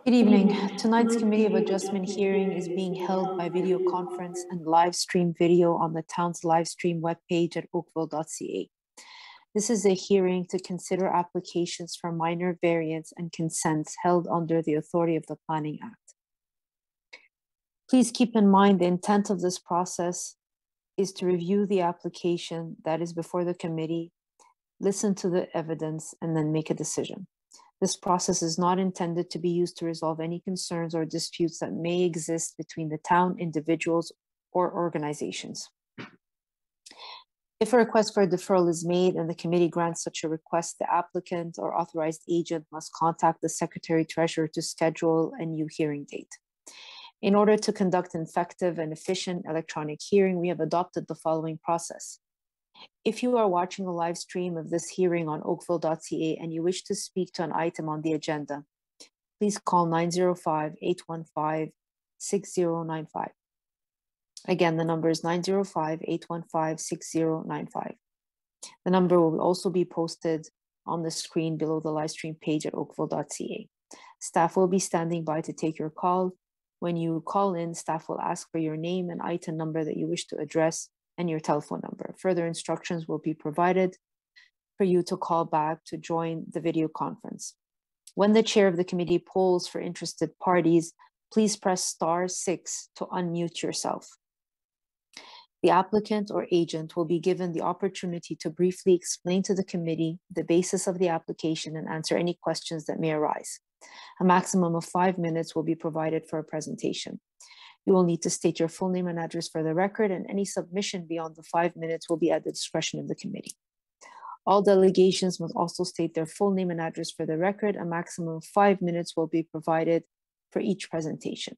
Good evening. Tonight's Committee of Adjustment hearing is being held by video conference and live stream video on the town's live stream webpage at oakville.ca. This is a hearing to consider applications for minor variance and consents held under the authority of the Planning Act. Please keep in mind the intent of this process is to review the application that is before the committee, listen to the evidence, and then make a decision. This process is not intended to be used to resolve any concerns or disputes that may exist between the town, individuals, or organizations. If a request for a deferral is made and the committee grants such a request, the applicant or authorized agent must contact the Secretary Treasurer to schedule a new hearing date. In order to conduct an effective and efficient electronic hearing, we have adopted the following process. If you are watching a live stream of this hearing on oakville.ca and you wish to speak to an item on the agenda, please call 905-815-6095. Again, the number is 905-815-6095. The number will also be posted on the screen below the live stream page at oakville.ca. Staff will be standing by to take your call. When you call in, staff will ask for your name and item number that you wish to address and your telephone number. Further instructions will be provided for you to call back to join the video conference. When the chair of the committee polls for interested parties, please press *6 to unmute yourself. The applicant or agent will be given the opportunity to briefly explain to the committee the basis of the application and answer any questions that may arise. A maximum of 5 minutes will be provided for a presentation. You will need to state your full name and address for the record, and any submission beyond the 5 minutes will be at the discretion of the committee. All delegations must also state their full name and address for the record. A maximum of 5 minutes will be provided for each presentation.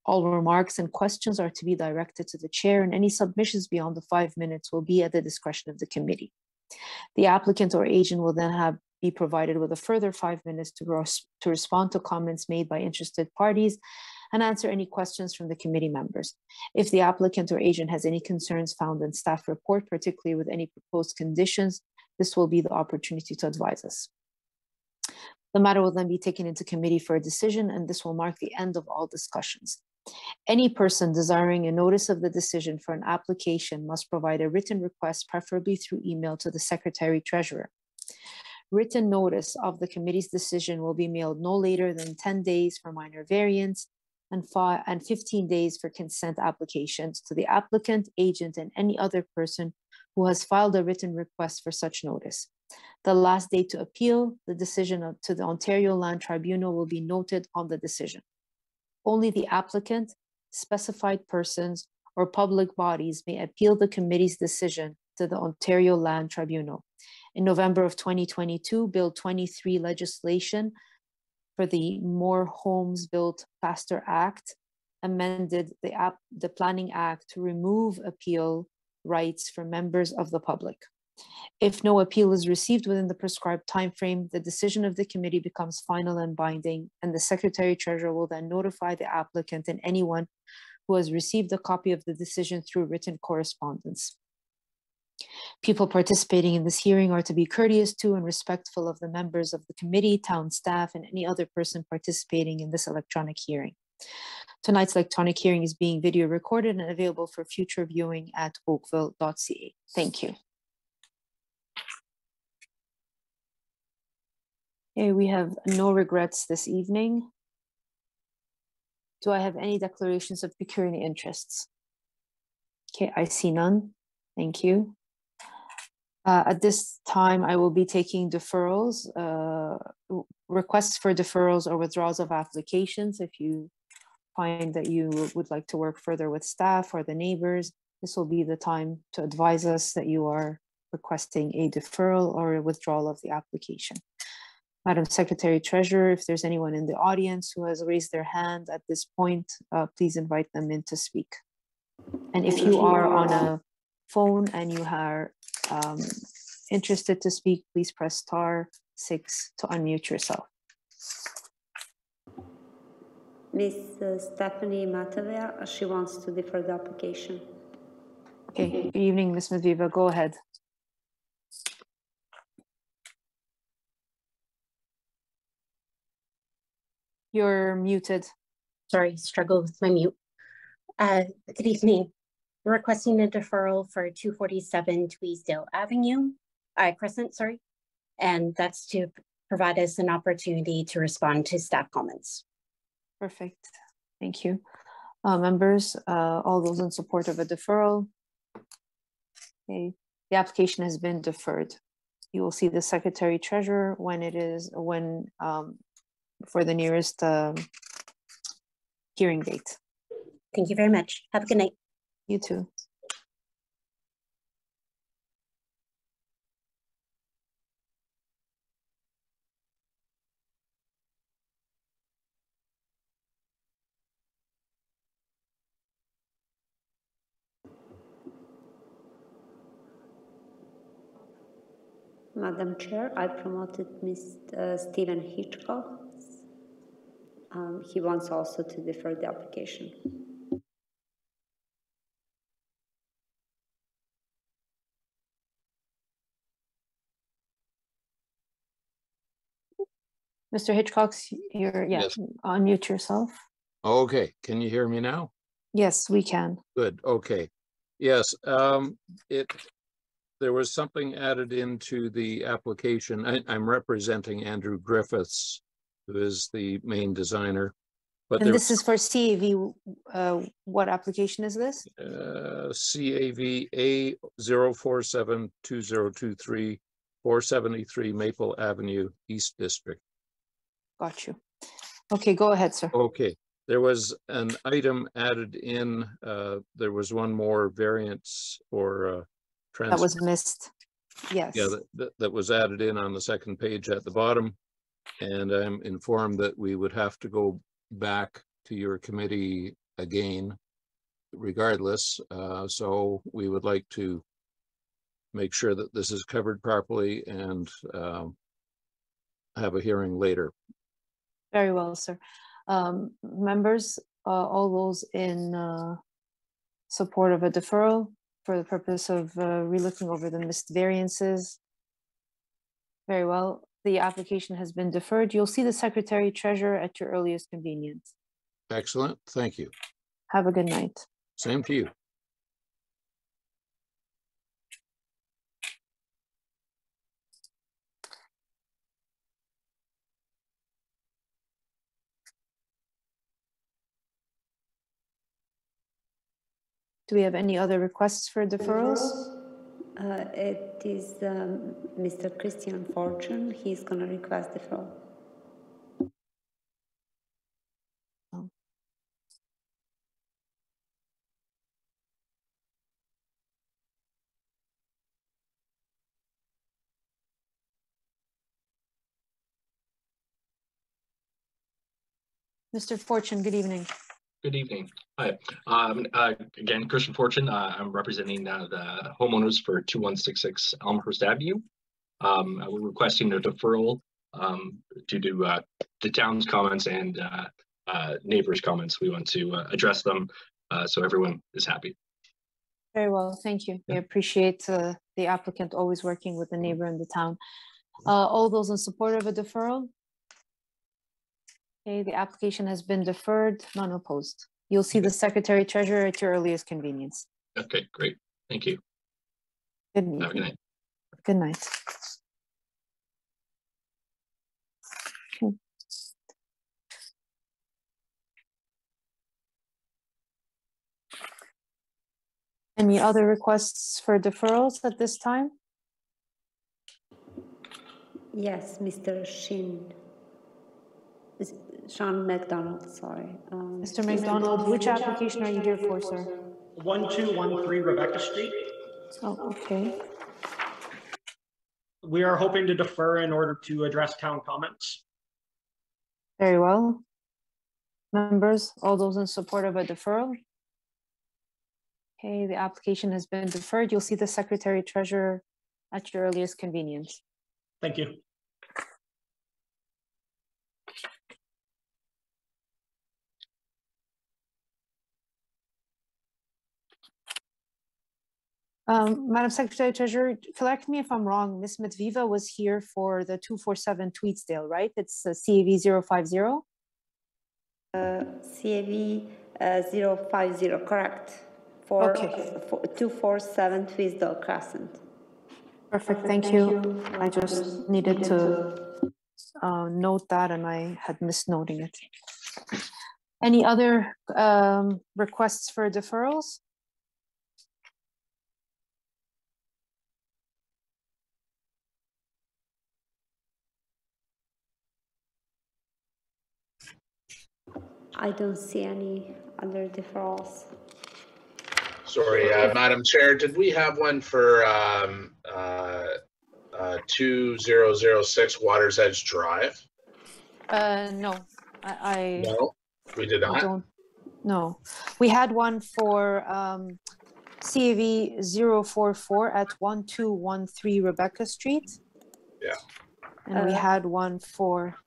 All remarks and questions are to be directed to the chair, and any submissions beyond the 5 minutes will be at the discretion of the committee. The applicant or agent will then be provided with a further 5 minutes to respond to comments made by interested parties and answer any questions from the committee members. If the applicant or agent has any concerns found in staff report, particularly with any proposed conditions, this will be the opportunity to advise us. The matter will then be taken into committee for a decision, and this will mark the end of all discussions. Any person desiring a notice of the decision for an application must provide a written request, preferably through email, to the Secretary Treasurer. Written notice of the committee's decision will be mailed no later than 10 days for minor variance and 15 days for consent applications to the applicant, agent, and any other person who has filed a written request for such notice. The last date to appeal the decision to the Ontario Land Tribunal will be noted on the decision. Only the applicant, specified persons, or public bodies may appeal the committee's decision to the Ontario Land Tribunal. In November of 2022, Bill 23 legislation for the More Homes Built Faster Act amended the Planning Act to remove appeal rights for members of the public. If no appeal is received within the prescribed timeframe, the decision of the committee becomes final and binding, and the Secretary Treasurer will then notify the applicant and anyone who has received a copy of the decision through written correspondence. People participating in this hearing are to be courteous to and respectful of the members of the committee, town staff, and any other person participating in this electronic hearing. Tonight's electronic hearing is being video recorded and available for future viewing at oakville.ca. Thank you. Okay, we have no regrets this evening. Do I have any declarations of pecuniary interests? Okay, I see none. Thank you. At this time, I will be taking deferrals, requests for deferrals or withdrawals of applications. If you find that you would like to work further with staff or the neighbors, this will be the time to advise us that you are requesting a deferral or a withdrawal of the application. Madam Secretary Treasurer, if there's anyone in the audience who has raised their hand at this point, please invite them in to speak. And if you are on a phone and you are interested to speak, please press *6 to unmute yourself. Ms. Stephanie Matavia, she wants to defer the application. Okay, good evening, Ms. Matavia, go ahead. You're muted. Sorry, struggle with my mute. Good evening. We're requesting a deferral for 247 Tweesdale Avenue, Crescent, sorry. And that's to provide us an opportunity to respond to staff comments. Perfect. Thank you. Members, all those in support of a deferral. Okay. The application has been deferred. You will see the Secretary Treasurer for the nearest hearing date. Thank you very much. Have a good night. You too. Madam Chair, I promoted Mr. Stephen Hitchcock. He wants also to defer the application. Mr. Hitchcock, yes. Unmute yourself. Okay, can you hear me now? Yes, we can. Good, okay. Yes, there was something added into the application. I'm representing Andrew Griffiths, who is the main designer. But and this is for CAV, what application is this? CAV A0472023, 473 Maple Avenue, East District. Got you. Okay, go ahead, sir. Okay, there was an item added in, there was one more variance or that was missed. Yes. Yeah, that was added in on the second page at the bottom. And I'm informed that we would have to go back to your committee again, regardless. So we would like to make sure that this is covered properly and have a hearing later. Very well, sir. Members, all those in support of a deferral for the purpose of relooking over the missed variances. Very well. The application has been deferred. You'll see the Secretary Treasurer at your earliest convenience. Excellent. Thank you. Have a good night. Same to you. Do we have any other requests for deferrals? It is Mr. Christian Fortune. He's going to request deferral. Oh. Mr. Fortune, good evening. Good evening. Hi. Again, Christian Fortune. I'm representing the homeowners for 2166 Elmhurst Avenue. We're requesting a deferral due to the town's comments and neighbors' comments. We want to address them so everyone is happy. Very well, thank you. We appreciate the applicant always working with the neighbor in the town. All those in support of a deferral? Okay, the application has been deferred, none opposed. You'll see the Secretary Treasurer at your earliest convenience. Okay, great. Thank you. Good evening. Have a good night. Good night. Okay. Any other requests for deferrals at this time? Yes, Mr. Sean McDonald, sorry. Mr. McDonald, which application are you here for, sir? 1213 Rebecca Street. Oh, okay. We are hoping to defer in order to address town comments. Very well. Members, all those in support of a deferral? Okay, the application has been deferred. You'll see the Secretary Treasurer at your earliest convenience. Thank you. Madam Secretary Treasurer, correct me if I'm wrong, Ms. Medviva was here for the 247 Tweetsdale, right? It's CAV 050? CAV 050, correct? For, Okay. for 247 Twisdale Crescent. Perfect, thank you. I just needed to note that, and I had missed noting it. Any other requests for deferrals? I don't see any other deferrals. Sorry, Madam Chair, did we have one for 2006 Waters Edge Drive? No, No, we did I not. don't know. We had one for CAV 044 at 1213 Rebecca Street. Yeah. And we had one for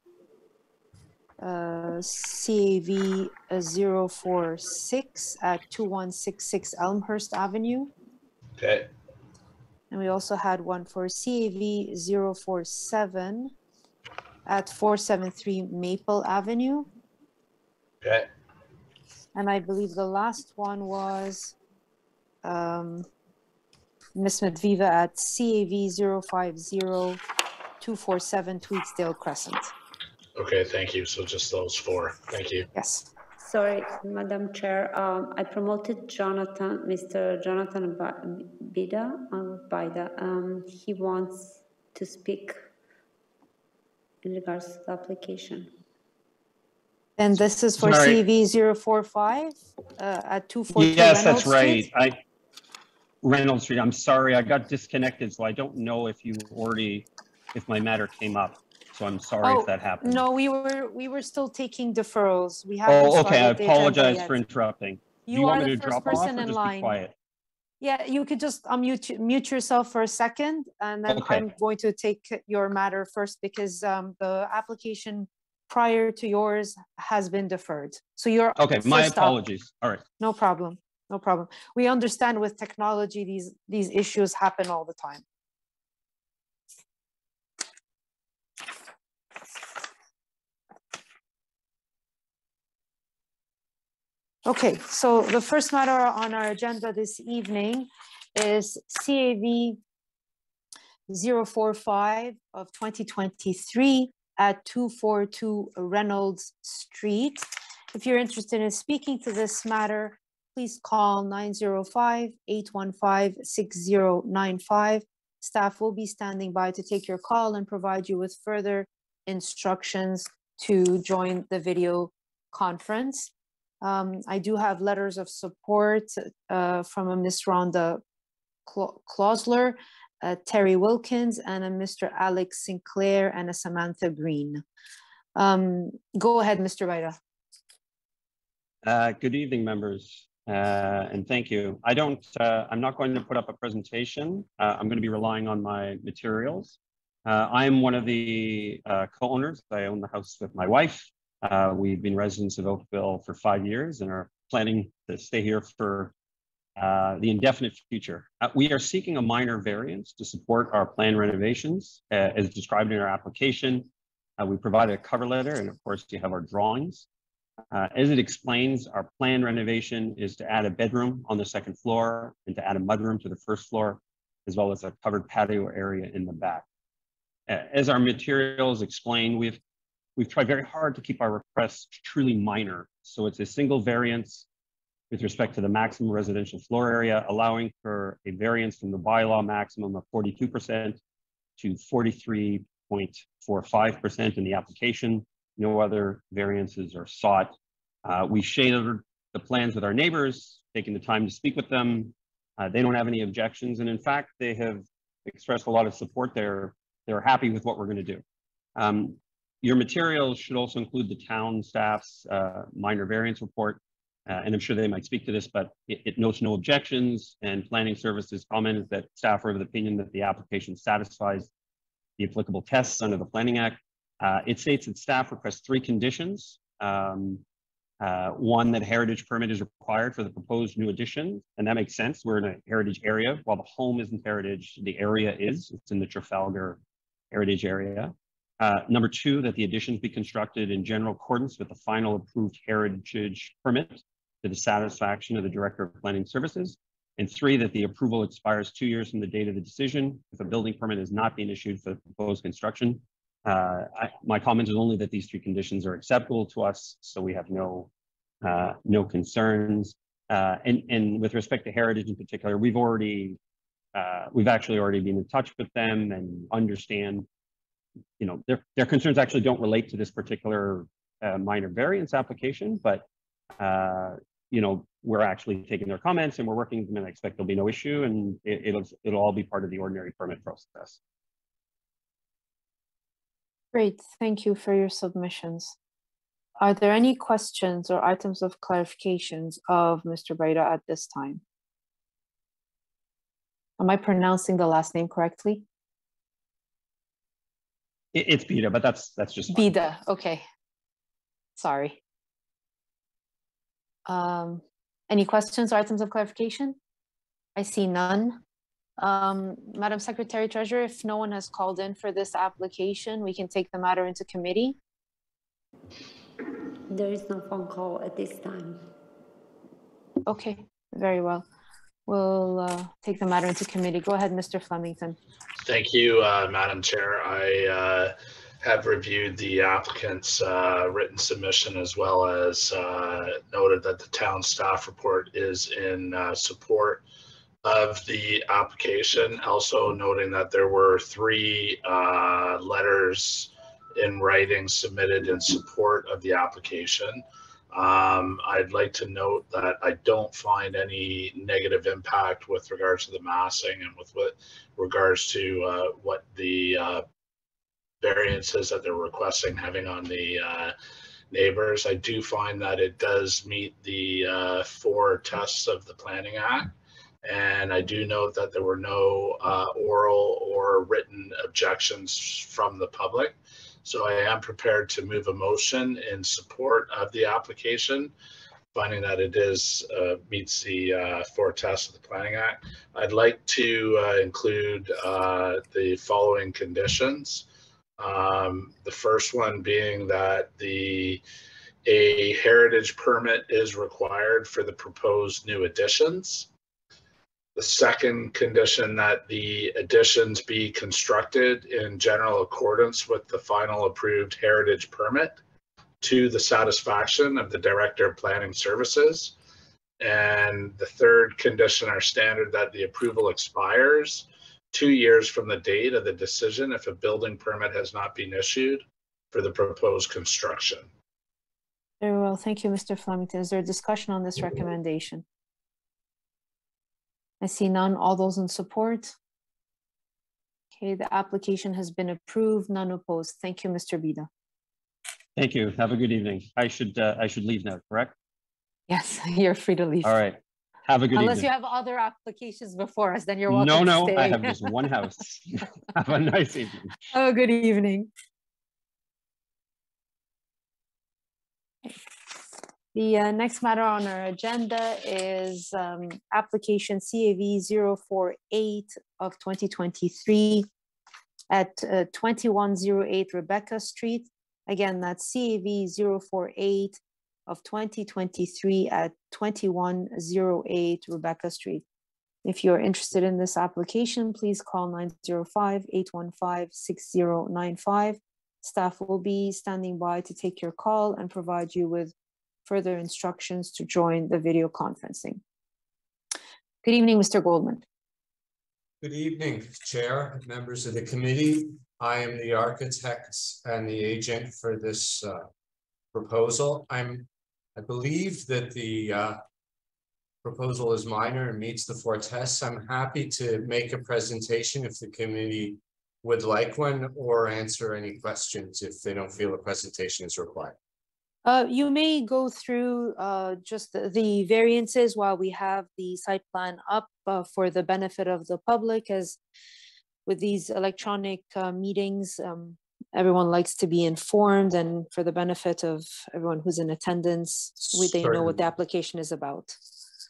CAV 046 at 2166 Elmhurst Avenue. Okay. And we also had one for CAV 047 at 473 Maple Avenue. Okay. And I believe the last one was Miss Medviva at CAV 050-247 Tweedsdale Crescent. Okay, thank you. So just those four. Thank you. Yes. Sorry, Madam Chair, I promoted Jonathan, Mr. Jonathan Bida. He wants to speak in regards to the application. And this is for CAV 045 at 242 Yes, Reynolds that's right. Street? Reynolds Street. I'm sorry, I got disconnected, so I don't know if if my matter came up. So I'm sorry if that happened. No, we were still taking deferrals. We haven't Oh, okay. I started the agenda apologize yet. for interrupting. Do You you want are me the to first drop off person or in just line. be quiet? Yeah, you could just mute yourself for a second, and then Okay. I'm going to take your matter first because the application prior to yours has been deferred. So you're Okay, my first up. apologies. All right. No problem. No problem. We understand with technology, these issues happen all the time. Okay, so the first matter on our agenda this evening is CAV 045 of 2023 at 242 Reynolds Street. If you're interested in speaking to this matter, please call 905-815-6095. Staff will be standing by to take your call and provide you with further instructions to join the video conference. I do have letters of support from a Miss Rhonda Klausler, Terry Wilkins, and a Mr. Alex Sinclair and a Samantha Green. Go ahead, Mr. Vaira. Good evening, members, and thank you. I'm not going to put up a presentation. I'm going to be relying on my materials. I'm one of the co-owners. I own the house with my wife. We've been residents of Oakville for 5 years and are planning to stay here for the indefinite future. We are seeking a minor variance to support our planned renovations as described in our application. We provided a cover letter, and of course you have our drawings. As it explains, our planned renovation is to add a bedroom on the second floor and to add a mudroom to the first floor, as well as a covered patio area in the back. As our materials explain, we've tried very hard to keep our requests truly minor. So it's a single variance with respect to the maximum residential floor area, allowing for a variance from the bylaw maximum of 42% to 43.45% in the application. No other variances are sought. We shared the plans with our neighbors, taking the time to speak with them. They don't have any objections. And in fact, they have expressed a lot of support. They're happy with what we're going to do. Your materials should also include the town staff's minor variance report. And I'm sure they might speak to this, but it notes no objections, and planning services commented that staff are of the opinion that the application satisfies the applicable tests under the Planning Act. It states that staff requests 3 conditions. One, that a heritage permit is required for the proposed new addition, and that makes sense. We're in a heritage area. While the home isn't heritage, the area is. It's in the Trafalgar Heritage Area. Number 2, that the additions be constructed in general accordance with the final approved heritage permit to the satisfaction of the Director of Planning Services. And 3, that the approval expires 2 years from the date of the decision if a building permit is not being issued for the proposed construction. My comment is only that these 3 conditions are acceptable to us, so we have no concerns. And with respect to heritage in particular, we've actually already been in touch with them and understand, you know, their concerns actually don't relate to this particular minor variance application, but you know, we're actually taking their comments and we're working with them, and I expect there'll be no issue, and it'll all be part of the ordinary permit process. Great, thank you for your submissions. Are there any questions or items of clarifications of Mr. Breda at this time? Am I pronouncing the last name correctly? It's Bida, but that's just fine. Bida, okay. Sorry. Any questions or items of clarification? I see none. Madam Secretary Treasurer, if no one has called in for this application, we can take the matter into committee. There is no phone call at this time. Okay, very well. We'll take the matter into committee. Go ahead, Mr. Flemington. Thank you, Madam Chair. I have reviewed the applicant's written submission, as well as noted that the town staff report is in support of the application. Also noting that there were 3 letters in writing submitted in support of the application. I'd like to note that I don't find any negative impact with regards to the massing and with regards to what the variances that they're requesting having on the neighbors. I do find that it does meet the 4 tests of the Planning Act. And I do note that there were no oral or written objections from the public. So I am prepared to move a motion in support of the application, finding that it is meets the 4 tests of the Planning Act. I'd like to include the following conditions. The first one being that a heritage permit is required for the proposed new additions. The second condition, that the additions be constructed in general accordance with the final approved heritage permit to the satisfaction of the Director of Planning Services. And the third condition, our standard, that the approval expires 2 years from the date of the decision if a building permit has not been issued for the proposed construction. Very well, thank you, Mr. Flemington. Is there a discussion on this recommendation? I see none. All those in support? Okay, the application has been approved. None opposed. Thank you, Mr. Bida. Thank you. Have a good evening. I should leave now, correct? Yes, you're free to leave. All right. Have a good evening. Unless you have other applications before us, then you're welcome to stay. I have just one house. Have a nice evening. Have a good evening. The next matter on our agenda is application CAV 048 of 2023 at 2108 Rebecca Street. Again, that's CAV 048 of 2023 at 2108 Rebecca Street. If you're interested in this application, please call 905-815-6095. Staff will be standing by to take your call and provide you with further instructions to join the video conferencing. Good evening, Mr. Goldman. Good evening, Chair, members of the committee. I am the architect and the agent for this proposal. I believe that the proposal is minor and meets the 4 tests. I'm happy to make a presentation if the committee would like one, or answer any questions if they don't feel a presentation is required. You may go through just the variances while we have the site plan up for the benefit of the public, as with these electronic meetings, everyone likes to be informed, and for the benefit of everyone who's in attendance, they know what the application is about.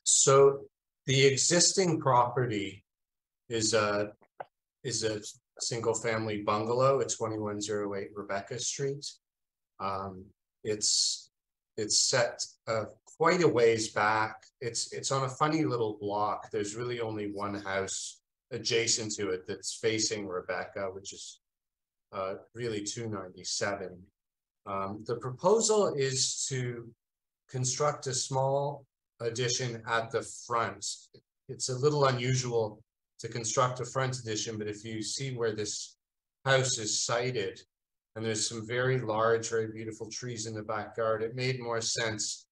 So the existing property is a single-family bungalow at 2108 Rebecca Street. It's set quite a ways back. It's on a funny little block. There's really only one house adjacent to it that's facing Rebecca, which is really 297. The proposal is to construct a small addition at the front. It's a little unusual to construct a front addition, but if you see where this house is sited, and there's some very large, very beautiful trees in the backyard, it made more sense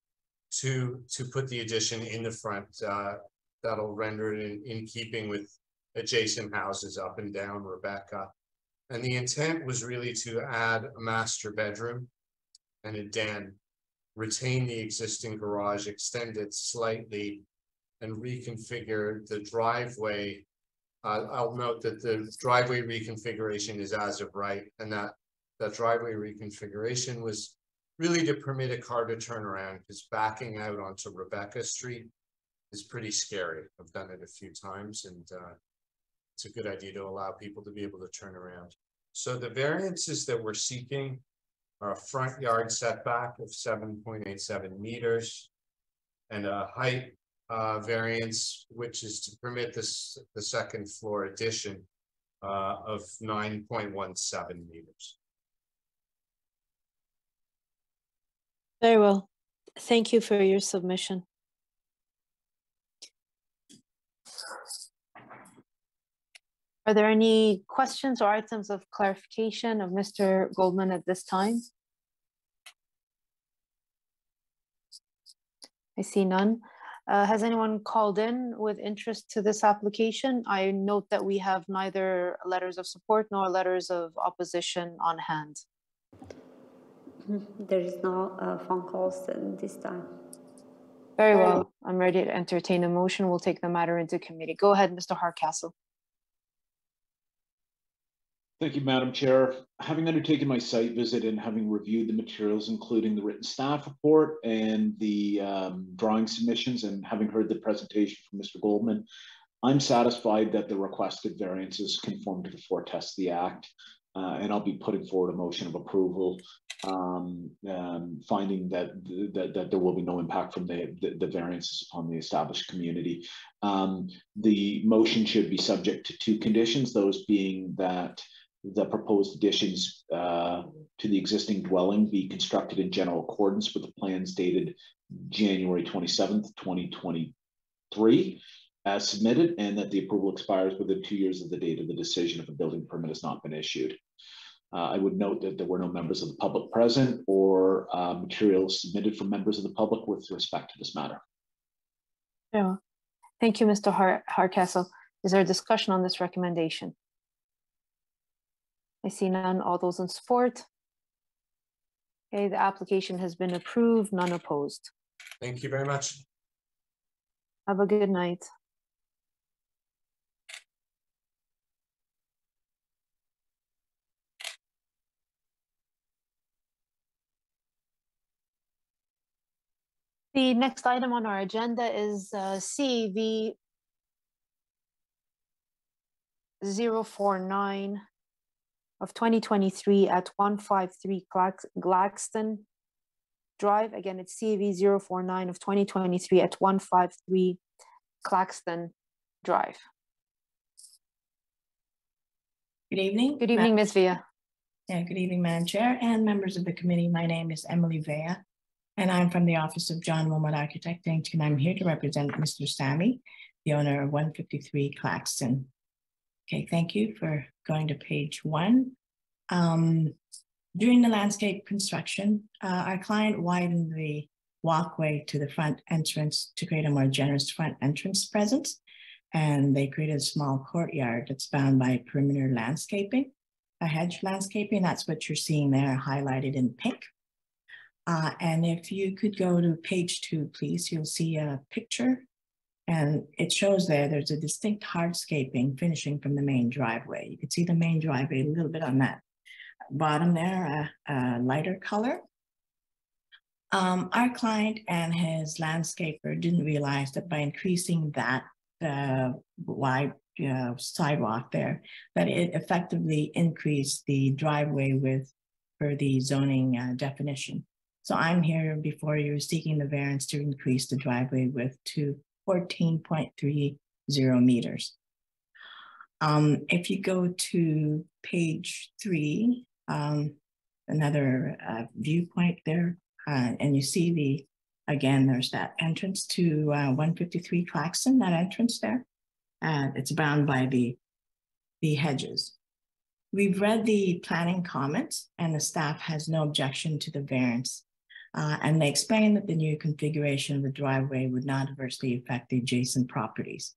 to put the addition in the front. That'll render it in keeping with adjacent houses up and down Rebecca. And the intent was really to add a master bedroom and a den, retain the existing garage, extend it slightly, and reconfigure the driveway. I'll note that the driveway reconfiguration is as of right, and that driveway reconfiguration was really to permit a car to turn around, because backing out onto Rebecca Street is pretty scary. I've done it a few times, and it's a good idea to allow people to be able to turn around. So the variances that we're seeking are a front yard setback of 7.87 meters and a height variance, which is to permit the second floor addition of 9.17 meters. Very well. Thank you for your submission. Are there any questions or items of clarification of Mr. Goldman at this time? I see none. Has anyone called in with interest to this application? I note that we have neither letters of support nor letters of opposition on hand. There is no phone calls this time. Very well. I'm ready to entertain a motion. We'll take the matter into committee. Go ahead, Mr. Hardcastle. Thank you, Madam Chair. Having undertaken my site visit and having reviewed the materials, including the written staff report and the drawing submissions, and having heard the presentation from Mr. Goldman, I'm satisfied that the requested variances conform to the four tests of the Act, and I'll be putting forward a motion of approval, finding that there will be no impact from the variances upon the established community. The motion should be subject to two conditions, those being that the proposed additions to the existing dwelling be constructed in general accordance with the plans dated January 27th, 2023, as submitted, and that the approval expires within 2 years of the date of the decision if a building permit has not been issued. I would note that there were no members of the public present or materials submitted from members of the public with respect to this matter. Yeah. Thank you, Mr. Hardcastle. Is there a discussion on this recommendation? I see none. All those in support? Okay, the application has been approved, none opposed. Thank you very much. Have a good night. The next item on our agenda is CAV 049 of 2023 at 153 Glaxton Drive. Again, it's CAV 049 of 2023 at 153 Claxton Drive. Good evening. Good evening, Ms. Vea. Yeah, good evening, Madam Chair and members of the committee. My name is Emily Vea, and I'm from the Office of John Wilmot Architecting, and I'm here to represent Mr. Sammy, the owner of 153 Claxton. Okay, thank you for going to page 1. During the landscape construction, our client widened the walkway to the front entrance to create a more generous front entrance presence. And they created a small courtyard that's bound by perimeter landscaping, a hedge landscaping. That's what you're seeing there highlighted in pink. And if you could go to page 2, please, you'll see a picture. And it shows there's a distinct hardscaping finishing from the main driveway. You can see the main driveway a little bit on that bottom there, a lighter color. Our client and his landscaper didn't realize that by increasing that wide sidewalk there, that it effectively increased the driveway width for the zoning definition. So I'm here before you seeking the variance to increase the driveway width to 14.30 meters. If you go to page 3, another viewpoint there, and you see again, there's that entrance to 153 Claxton, that entrance there. And it's bound by the hedges. We've read the planning comments and the staff has no objection to the variance. And they explain that the new configuration of the driveway would not adversely affect the adjacent properties.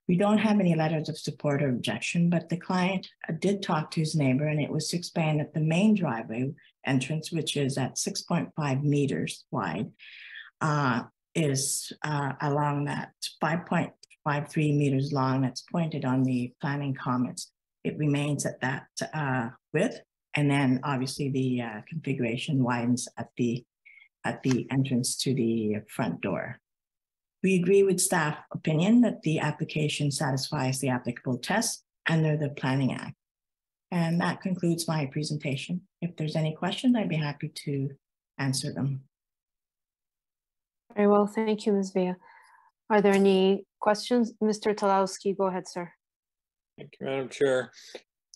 We don't have any letters of support or objection, but the client did talk to his neighbor, and it was to explain that the main driveway entrance, which is at 6.5 meters wide, is along that 5.53 meters long that's pointed on the planning comments. It remains at that width, and then obviously the configuration widens at the entrance to the front door. We agree with staff opinion that the application satisfies the applicable tests under the Planning Act. And that concludes my presentation. If there's any questions, I'd be happy to answer them. Very well, thank you, Ms. Villa. Are there any questions? Mr. Talowski, go ahead, sir. Thank you, Madam Chair.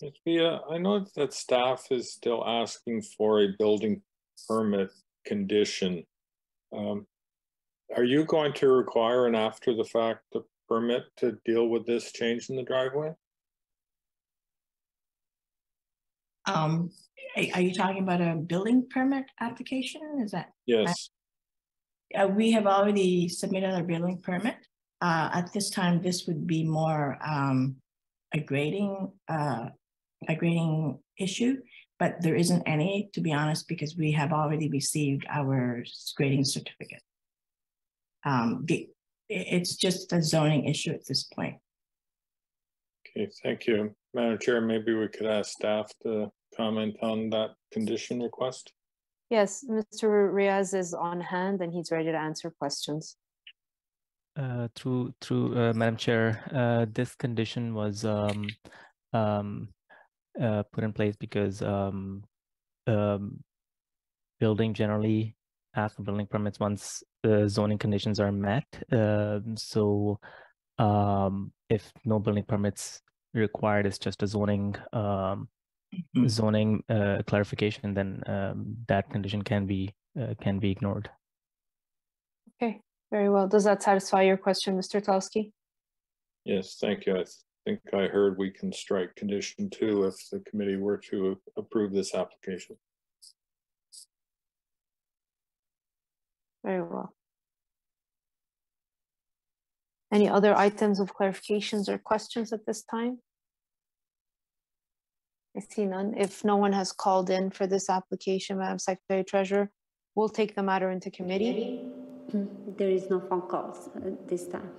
Ms. Villa, I know that staff is still asking for a building permit condition. Are you going to require an after the fact permit to deal with this change in the driveway? Are you talking about a building permit application? Is that? Yes. We have already submitted a building permit. At this time, this would be more a grading issue, but there isn't any, to be honest, because we have already received our grading certificate. It's just a zoning issue at this point. Okay, thank you. Madam Chair, maybe we could ask staff to comment on that condition request. Yes, Mr. Riaz is on hand and he's ready to answer questions. Through Madam Chair, this condition was put in place because building generally asks for building permits once the zoning conditions are met. So if no building permits required, it's just a zoning clarification, then that condition can be ignored. Okay, very well. Does that satisfy your question, Mr. Talowski? Yes, thank you. I think I heard we can strike condition 2 if the committee were to approve this application. Very well. Any other items of clarifications or questions at this time? I see none. If no one has called in for this application, Madam Secretary Treasurer, we'll take the matter into committee. There is no phone calls at this time.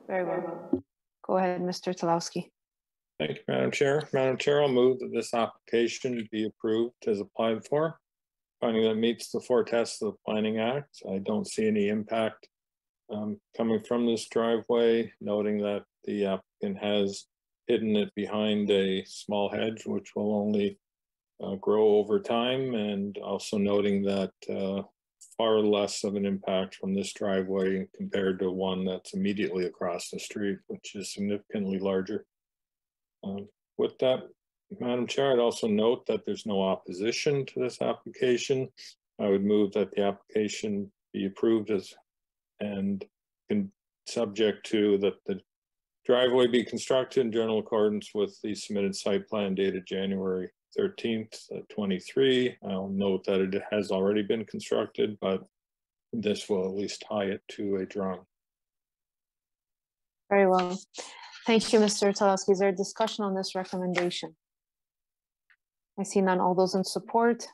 Very well. Go ahead, Mr. Talowski. Thank you, Madam Chair. Madam Chair, I'll move that this application be approved as applied for, finding that it meets the 4 tests of the Planning Act. I don't see any impact coming from this driveway, noting that the applicant has hidden it behind a small hedge, which will only grow over time, and also noting that far less of an impact from this driveway compared to one that's immediately across the street, which is significantly larger. With that, Madam Chair, I'd also note that there's no opposition to this application. I would move that the application be approved as and subject to that the driveway be constructed in general accordance with the submitted site plan dated January 13th, 23. I'll note that it has already been constructed, but this will at least tie it to a drawing. Very well. Thank you, Mr. Talowski. Is there a discussion on this recommendation? I see none. All those in support?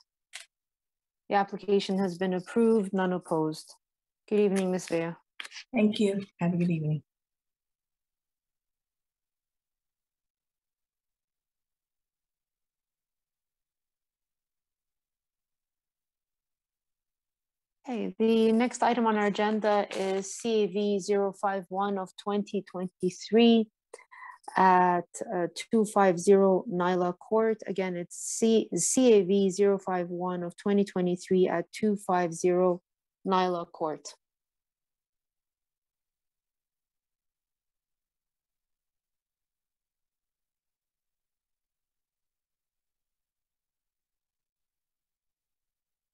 The application has been approved, none opposed. Good evening, Ms. Vea. Thank you. Have a good evening. Okay, the next item on our agenda is CAV 051 of 2023. at 250 Nyla Court. Again, it's CAV 051 of 2023 at 250 Nyla Court.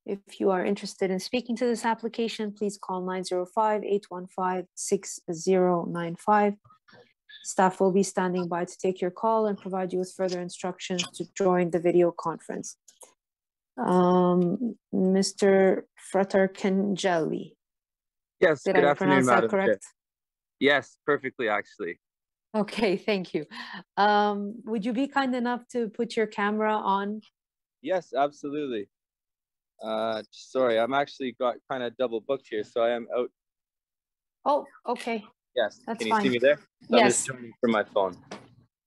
If you are interested in speaking to this application, please call 905-815-6095. Staff will be standing by to take your call and provide you with further instructions to join the video conference. Mr. Fraterkenjeli. Yes, Did good I afternoon, pronounce that Madam Chair. correct? Yes, perfectly, actually. Okay, thank you. Would you be kind enough to put your camera on? Yes, absolutely. Sorry, I'm actually got kind of double booked here, so I am out. Oh, okay. Yes, That's can you fine. see me there? So I'm just Yes. joining from my phone.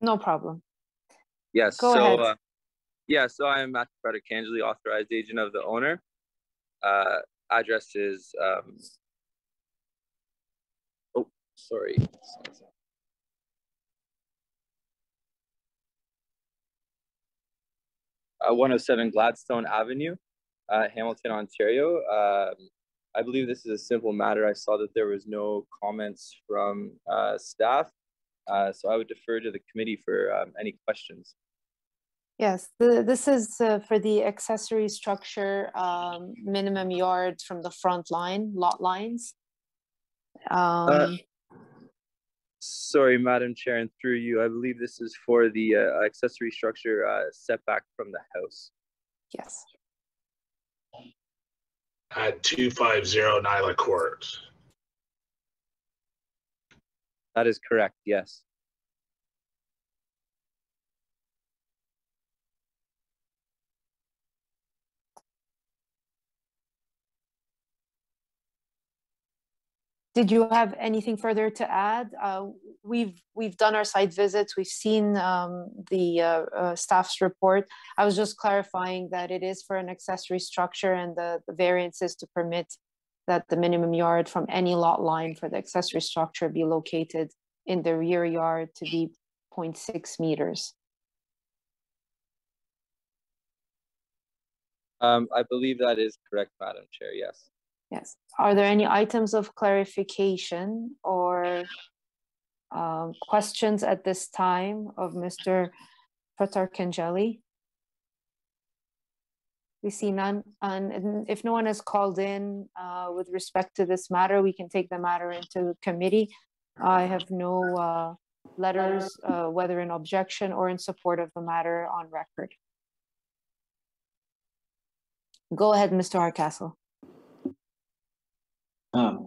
No problem. Yes, Go so ahead. yeah, so I am Matthew Fraterkenjeli, authorized agent of the owner. Address is oh, sorry. 107 Gladstone Avenue, Hamilton, Ontario. I believe this is a simple matter. I saw that there was no comments from staff, so I would defer to the committee for any questions. Yes, this is for the accessory structure minimum yards from the front line, lot lines. Sorry, Madam Chair, and through you, I believe this is for the accessory structure setback from the house. Yes. At 250 Nyla Court. That is correct, yes. Did you have anything further to add? We've done our site visits. We've seen the staff's report. I was just clarifying that it is for an accessory structure, and the variance is to permit that the minimum yard from any lot line for the accessory structure be located in the rear yard to be 0.6 meters. I believe that is correct, Madam Chair, yes. Yes. Are there any items of clarification or questions at this time of Mr. Fraterkenjeli? We see none, and if no one has called in with respect to this matter, we can take the matter into committee. I have no letters, whether in objection or in support of the matter on record. Go ahead, Mr. Hardcastle.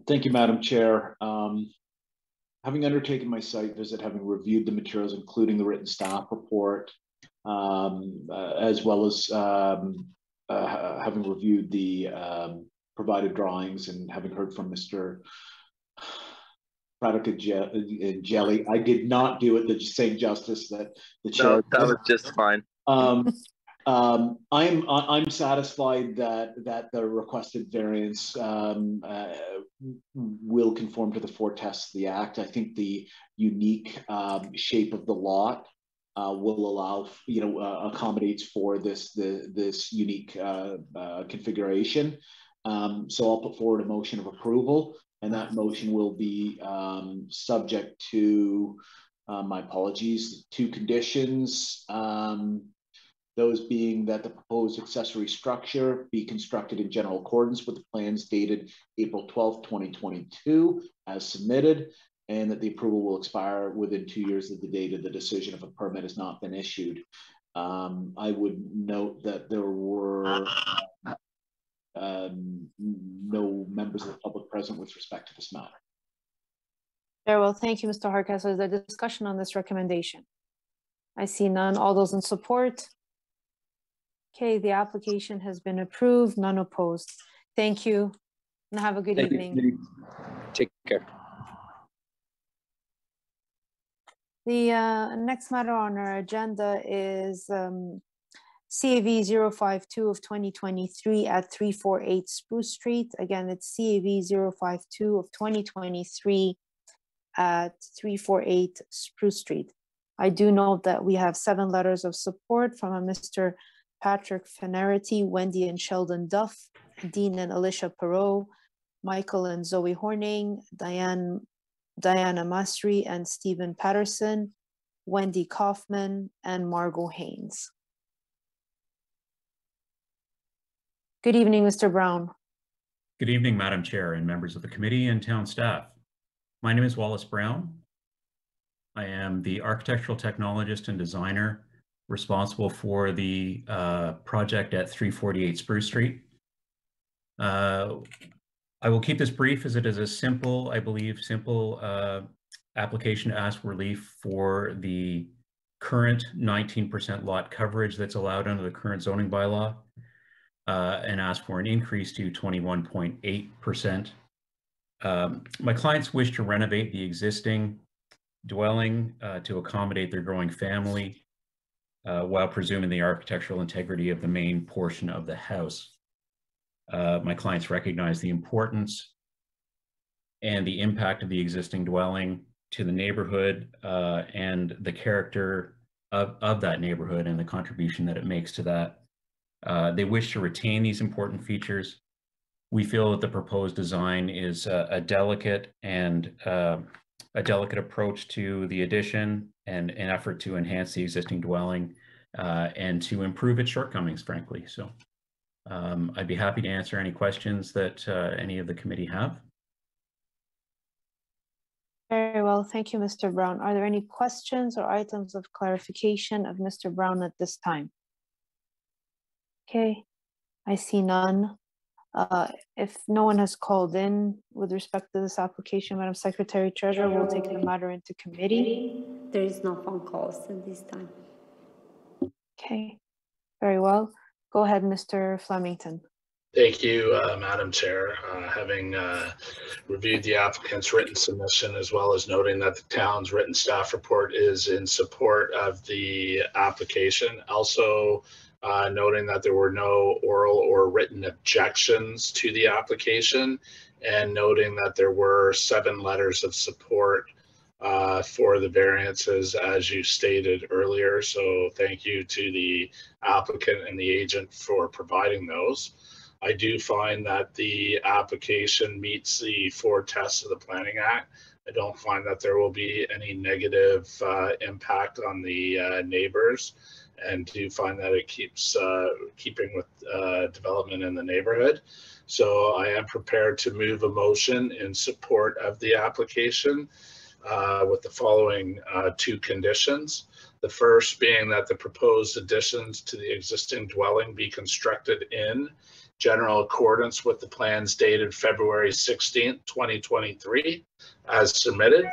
Thank you, Madam Chair. Having undertaken my site visit, having reviewed the materials, including the written staff report, as well as having reviewed the provided drawings and having heard from Mr. Fraterkenjeli, I did not do it the same justice that the chair. No, that was just fine. I'm satisfied that the requested variance will conform to the four tests of the Act. I think the unique shape of the lot will allow, accommodates for this unique configuration. So I'll put forward a motion of approval, and that motion will be subject to, my apologies, two conditions. Those being that the proposed accessory structure be constructed in general accordance with the plans dated April 12th, 2022 as submitted, and that the approval will expire within 2 years of the date of the decision if a permit has not been issued. I would note that there were no members of the public present with respect to this matter. Very well, thank you, Mr. Hardcastle. Is there discussion on this recommendation? I see none. All those in support? Okay, the application has been approved, none opposed. Thank you, and have a good evening. Take care. The next matter on our agenda is CAV 052 of 2023 at 348 Spruce Street. Again, it's CAV 052 of 2023 at 348 Spruce Street. I do note that we have 7 letters of support from a Mr. Patrick Finnerty, Wendy and Sheldon Duff, Dean and Alicia Perot, Michael and Zoe Horning, Diana Masri and Stephen Patterson, Wendy Kaufman, and Margot Haynes. Good evening, Mr. Brown. Good evening, Madam Chair and members of the committee and town staff. My name is Wallace Brown. I am the architectural technologist and designer responsible for the project at 348 Spruce Street. I will keep this brief as it is a simple, I believe, application to ask relief for the current 19% lot coverage that's allowed under the current zoning bylaw and ask for an increase to 21.8%. My clients wish to renovate the existing dwelling to accommodate their growing family while presuming the architectural integrity of the main portion of the house. My clients recognize the importance and the impact of the existing dwelling to the neighborhood and the character of that neighborhood and the contribution that it makes to that. They wish to retain these important features. We feel that the proposed design is a delicate approach to the addition and an effort to enhance the existing dwelling and to improve its shortcomings, frankly. So I'd be happy to answer any questions that any of the committee have. Very well, thank you, Mr. Brown. Are there any questions or items of clarification of Mr. Brown at this time? Okay, I see none. If no one has called in with respect to this application, Madam Secretary Treasurer, we'll take the matter into committee. There is no phone calls at this time. Okay, very well. Go ahead, Mr. Flemington. Thank you, Madam Chair. Having reviewed the applicant's written submission, as well as noting that the town's written staff report is in support of the application. Also noting that there were no oral or written objections to the application, and noting that there were 7 letters of support for the variances, as you stated earlier. So thank you to the applicant and the agent for providing those. I do find that the application meets the 4 tests of the Planning Act. I don't find that there will be any negative impact on the neighbors, and do find that it keeps keeping with development in the neighborhood. So I am prepared to move a motion in support of the application with the following 2 conditions. The first being that the proposed additions to the existing dwelling be constructed in general accordance with the plans dated February 16th, 2023 as submitted.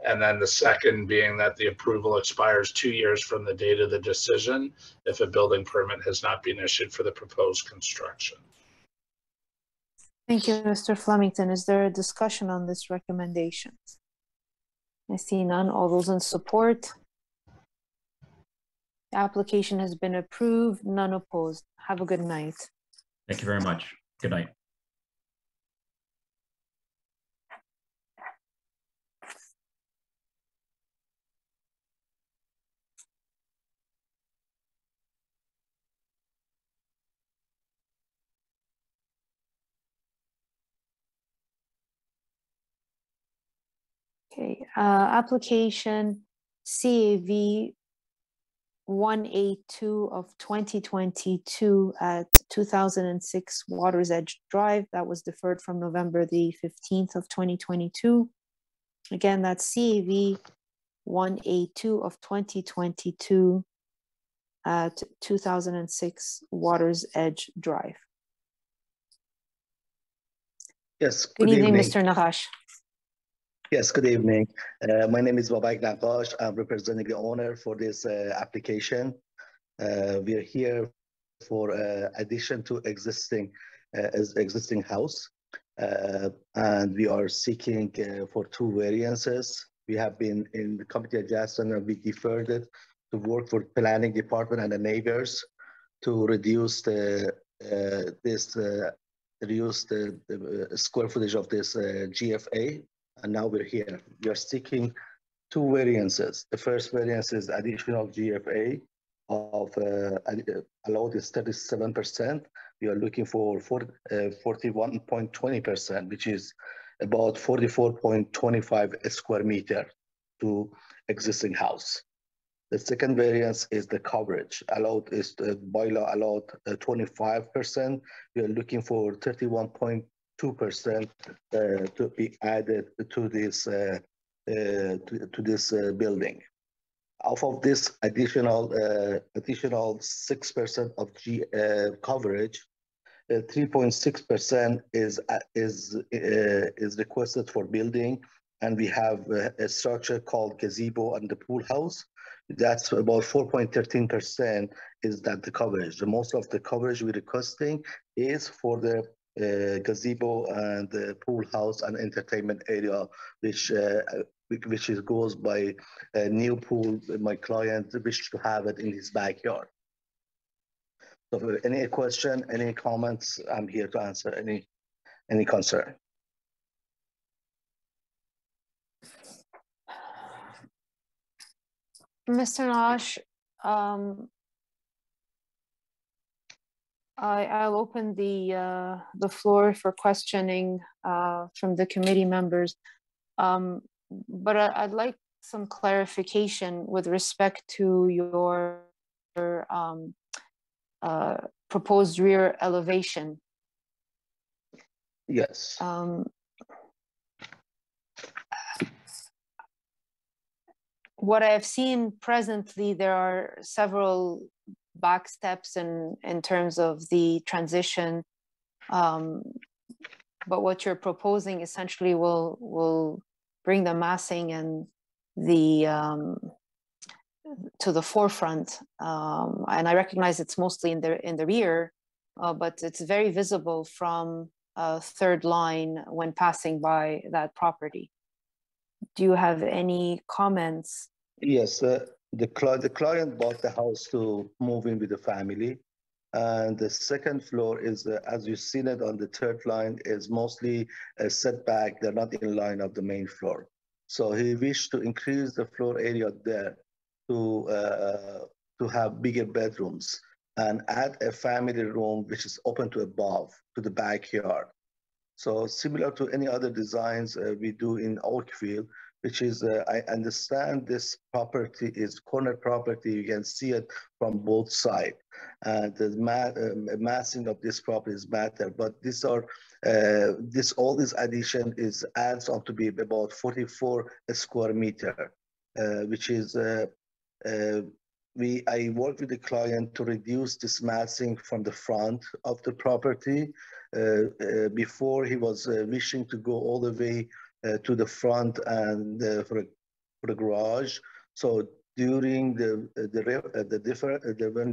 And then the second being that the approval expires 2 years from the date of the decision if a building permit has not been issued for the proposed construction. Thank you, Mr. Flemington. Is there a discussion on this recommendation? I see none. All those in support? The application has been approved, none opposed. Have a good night. Thank you very much. Good night. Okay, application CAV 182 of 2022 at 2006 Waters Edge Drive. That was deferred from November the 15th of 2022. Again, that's CAV 182 of 2022 at 2006 Waters Edge Drive. Yes. Good evening, Mr. Nakash. Yes, good evening. My name is Babak Nakash. I'm representing the owner for this application. We are here for addition to existing house, and we are seeking for 2 variances. We have been in the committee adjustment, and we deferred it to work for planning department and the neighbors to reduce the square footage of this GFA. And now we're here. We are seeking two variances. The first variance is additional GFA of allowed is 37%. We are looking for 41.20%, which is about 44.25 square meter to existing house. The second variance is the coverage. Allowed is the bylaw allowed 25%. We are looking for 31.2% to be added to this building. Off of this additional 6% of coverage, 3.6% is requested for building, and we have a structure called gazebo and the pool house. That's about 4.13% is that the coverage. The most of the coverage we're requesting is for the gazebo and the pool house and entertainment area, which goes by a new pool. My client wished to have it in his backyard. So any question, any comments, I'm here to answer any concern. Mr. Nash, I'll open the floor for questioning from the committee members, but I'd like some clarification with respect to your proposed rear elevation. Yes. What I have seen presently, there are several back steps in terms of the transition, but what you're proposing essentially will bring the massing and the to the forefront, and I recognize it's mostly in the rear, but it's very visible from third line when passing by that property. Do you have any comments? Yes, the client bought the house to move in with the family, and the second floor is, as you've seen it on the third line, is mostly a setback. They're not in line of the main floor. So he wished to increase the floor area there to have bigger bedrooms and add a family room which is open to above, to the backyard. So similar to any other designs we do in Oakville, which is, I understand this property is corner property. You can see it from both sides. The massing of this property is matter, but these are, all this addition adds on to be about 44 square meter, which is, I work with the client to reduce this massing from the front of the property. Before he was wishing to go all the way to the front and for the garage. So during when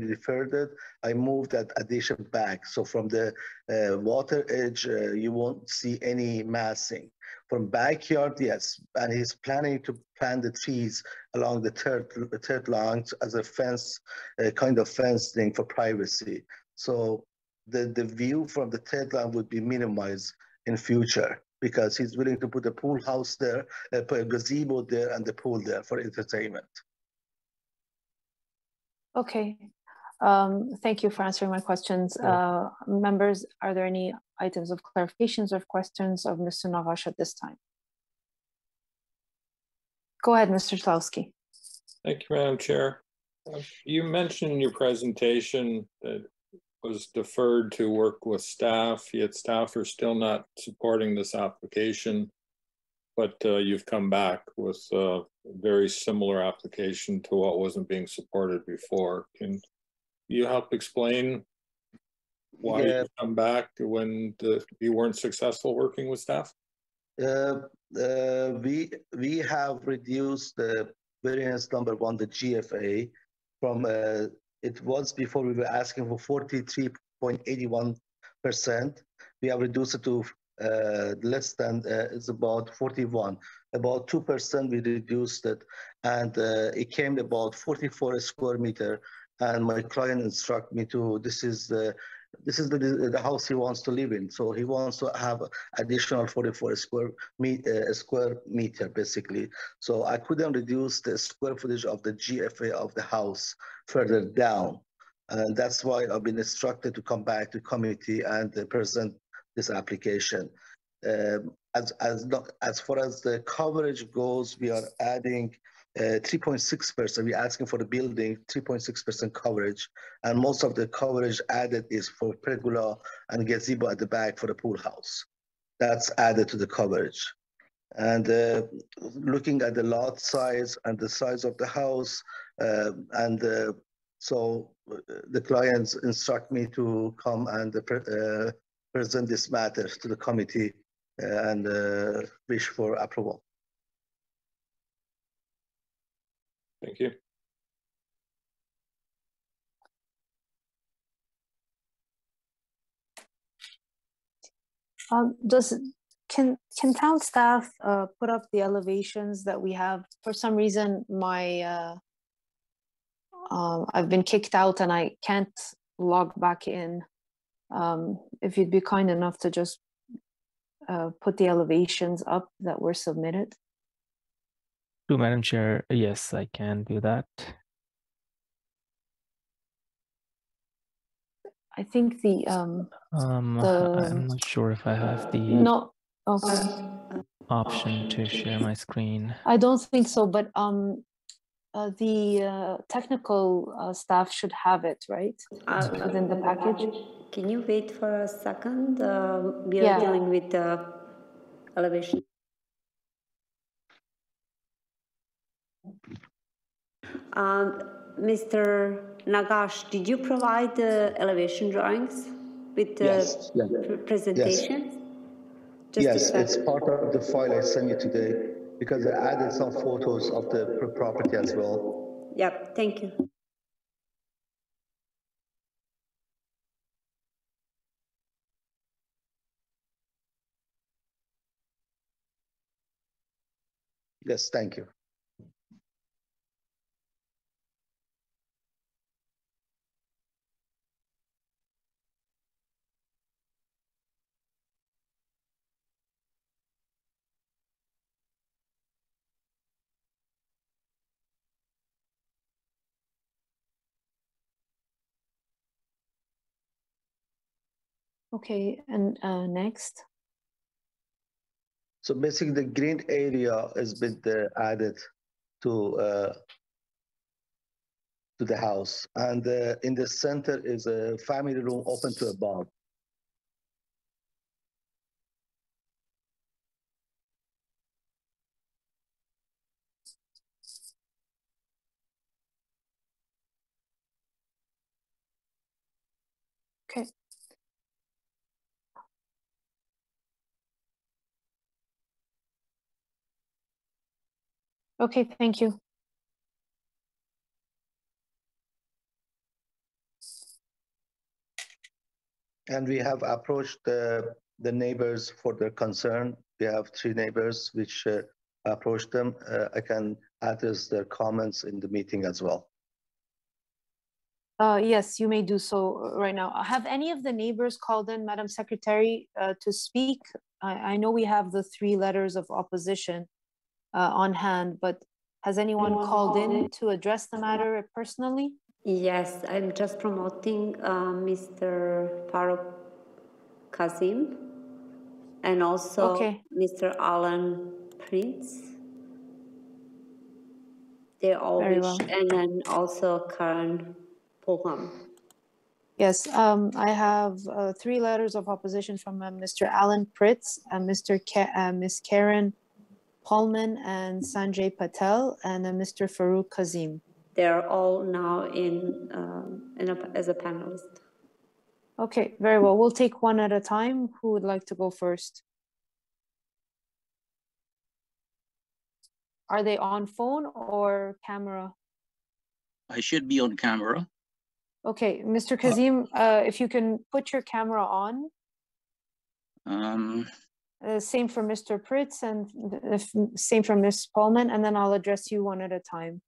we deferred it, I moved that addition back. So from the water edge, you won't see any massing. From backyard, yes, and he's planning to plant the trees along the third line as a fence, kind of fence thing for privacy. So the view from the third line would be minimized in future, because he's willing to put a pool house there, put a gazebo there, and the pool there for entertainment. Okay, thank you for answering my questions. Members, are there any items of clarifications or questions of Mr. Navash at this time? Go ahead, Mr. Slawski. Thank you, Madam Chair. You mentioned in your presentation that was deferred to work with staff, yet staff are still not supporting this application, but you've come back with a very similar application to what wasn't being supported before. Can you help explain why you come back when you weren't successful working with staff? We have reduced the variance number one, the GFA, from it was before we were asking for 43.81%. We have reduced it to less than, it's about 41. About 2% we reduced it, and it came about 44 square meter. And my client instructed me to, this is this is the house he wants to live in. So he wants to have additional 44 square meter, basically. So I couldn't reduce the square footage of the GFA of the house further down. And that's why I've been instructed to come back to committee and present this application. As far as the coverage goes, we are adding 3.6%. We're asking for the building 3.6% coverage, and most of the coverage added is for pergola and gazebo at the back for the pool house. That's added to the coverage. And looking at the lot size and the size of the house, so the clients instruct me to come and present this matter to the committee and wish for approval. Thank you. Can town staff put up the elevations that we have? For some reason, my I've been kicked out and I can't log back in. If you'd be kind enough to just put the elevations up that were submitted. To Madam Chair, yes, I can do that. I think I'm not sure if I have the option to share my screen. I don't think so, but the technical staff should have it, right? Within the package. Can you wait for a second? We are dealing with the elevation. Mr. Nagash, did you provide the elevation drawings with the presentation? Yes, it's part of the file I sent you today because I added some photos of the property as well. Yep, thank you. Yes, thank you. Okay, and next. So basically the green area has been added to the house. And in the center is a family room open to a bar. Okay. Okay, thank you. And we have approached the neighbors for their concern. We have 3 neighbors which approached them. I can address their comments in the meeting as well. Yes, you may do so right now. Have any of the neighbors called in, Madam Secretary, to speak? I know we have the 3 letters of opposition on hand, but has anyone called in to address the matter personally? Yes, I'm just promoting Mr. Farooq Kazim and also Mr. Alan Prince. They all wish, and then also Karen Fulham. Yes, I have 3 letters of opposition from Mr. Alan Pritz, Ms. Karen Pullman, and Sanjay Patel, and Mr. Farooq Kazim. They're all now as a panelist. Okay, very well. We'll take one at a time. Who would like to go first? Are they on phone or camera? I should be on camera. Okay, Mr. Kazim, if you can put your camera on. Same for Mr. Pritz and same for Ms. Pullman, and then I'll address you one at a time.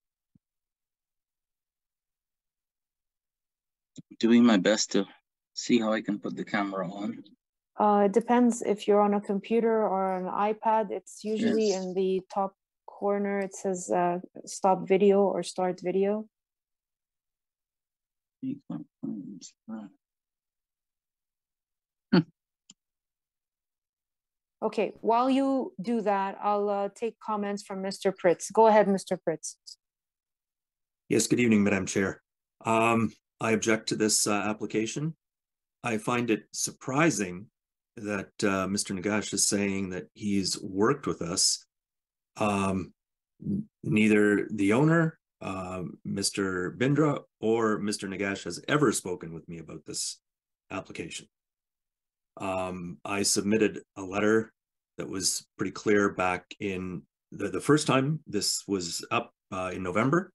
Doing my best to see how I can put the camera on. It depends if you're on a computer or an iPad. It's usually Yes. in the top corner. It says stop video or start video. Okay, while you do that, I'll take comments from Mr. Pritz. Go ahead, Mr. Pritz. Yes, good evening, Madam Chair. I object to this application. I find it surprising that Mr. Nagash is saying that he's worked with us. Neither the owner, Mr. Bindra, or Mr. Nagash has ever spoken with me about this application. I submitted a letter that was pretty clear back in the first time this was up in November.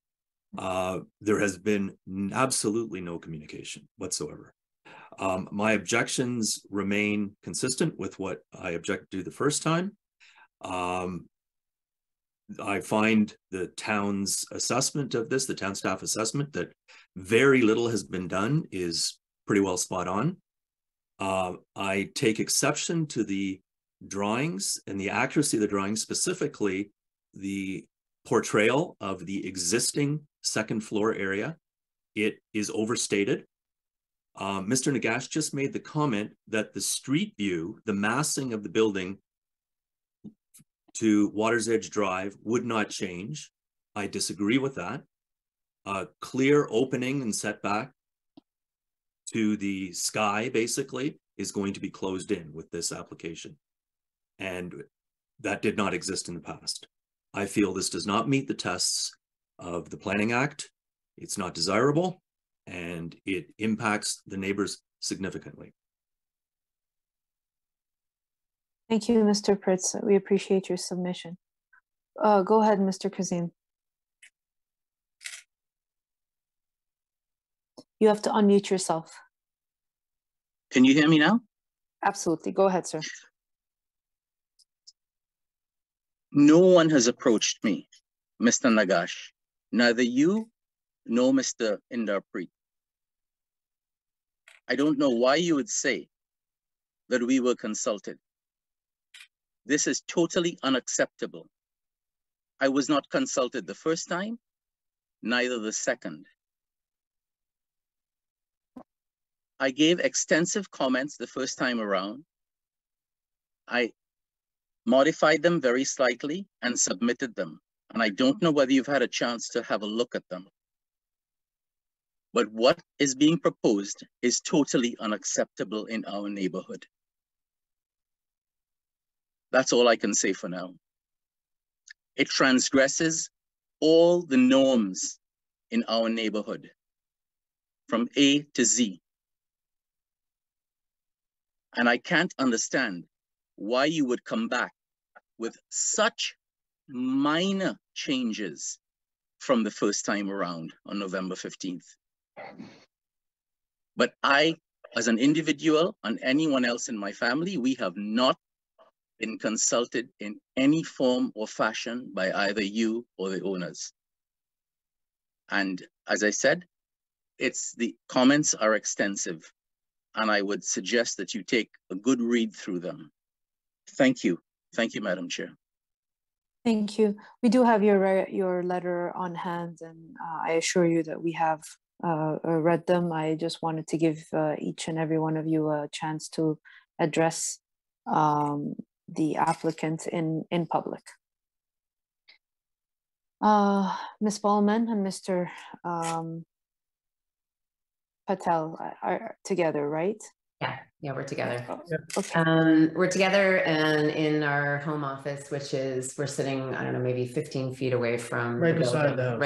There has been absolutely no communication whatsoever. My objections remain consistent with what I objected to the first time. I find the town's assessment of this, the town staff assessment, that very little has been done is pretty well spot on. I take exception to the drawings and the accuracy of the drawings, specifically the portrayal of the existing second floor area. It is overstated. Mr. Nagash just made the comment that the street view, the massing of the building to Water's Edge Drive would not change. I disagree with that. Clear opening and setback to the sky basically is going to be closed in with this application. And that did not exist in the past. I feel this does not meet the tests of the Planning Act. It's not desirable and it impacts the neighbors significantly. Thank you, Mr. Pritz. We appreciate your submission. Go ahead, Mr. Kazim. You have to unmute yourself. Can you hear me now? Absolutely. Go ahead, sir. No one has approached me, Mr. Nagash. Neither you nor Mr. Indarpreet. I don't know why you would say that we were consulted. This is totally unacceptable. I was not consulted the first time, neither the second. I gave extensive comments the first time around. I modified them very slightly and submitted them. And I don't know whether you've had a chance to have a look at them. But what is being proposed is totally unacceptable in our neighborhood. That's all I can say for now. It transgresses all the norms in our neighborhood, from A to Z. And I can't understand why you would come back with such minor changes from the first time around on November 15th. But I, as an individual, and anyone else in my family, we have not been consulted in any form or fashion by either you or the owners. And as I said, the comments are extensive, and I would suggest that you take a good read through them. Thank you. Thank you, Madam Chair. Thank you. We do have your letter on hand, and I assure you that we have read them. I just wanted to give each and every one of you a chance to address the applicant in public. Ms. Ballman and Mr. Patel are together, right? Yeah, we're together. Okay. We're together and in our home office, which is, we're sitting, I don't know, maybe 15 feet away from Right the beside building, the house,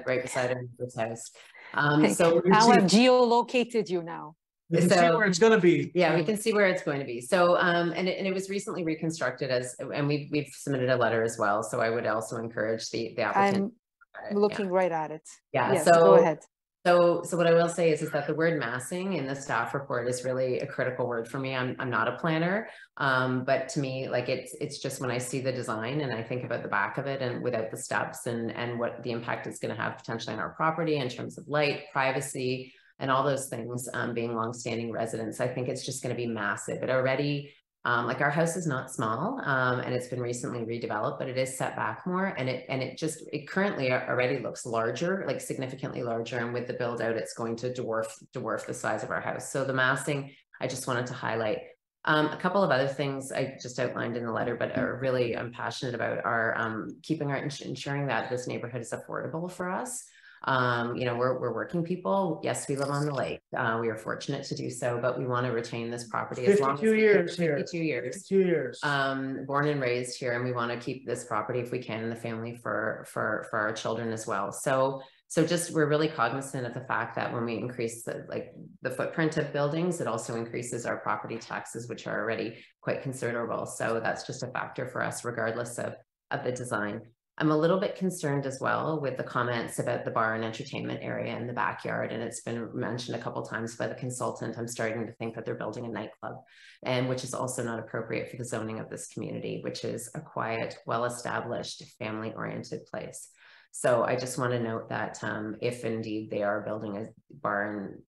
right beside this house. Hey, So I'll have geolocated you now. We can see where it's going to be. Yeah, we can see where it's going to be. So, and it was recently reconstructed and we've submitted a letter as well. So I would also encourage the applicant. I'm looking right at it. Yeah. Yes, So go ahead. So what I will say is that the word massing in the staff report is really a critical word for me. I'm not a planner, but to me, like it's just when I see the design and I think about the back of it and without the steps and what the impact is going to have potentially on our property in terms of light, privacy, and all those things, being longstanding residents. I think it's just going to be massive. It already, like our house is not small, and it's been recently redeveloped, but it is set back more, and it currently already looks larger, like significantly larger, and with the build out, it's going to dwarf the size of our house. So the massing, I just wanted to highlight. A couple of other things I just outlined in the letter, but are really I'm passionate about are ensuring that this neighborhood is affordable for us. You know, we're working people. Yes, we live on the lake. We are fortunate to do so, but we want to retain this property as long as 52 years here. 52 years. 52 years. Born and raised here, and we want to keep this property if we can in the family for our children as well. So just we're really cognizant of the fact that when we increase the footprint of buildings, it also increases our property taxes, which are already quite considerable. So that's just a factor for us, regardless of the design. I'm a little bit concerned as well with the comments about the bar and entertainment area in the backyard, and it's been mentioned a couple of times by the consultant. I'm starting to think that they're building a nightclub, and which is also not appropriate for the zoning of this community, which is a quiet, well-established, family-oriented place. So I just want to note that if indeed they are building a bar and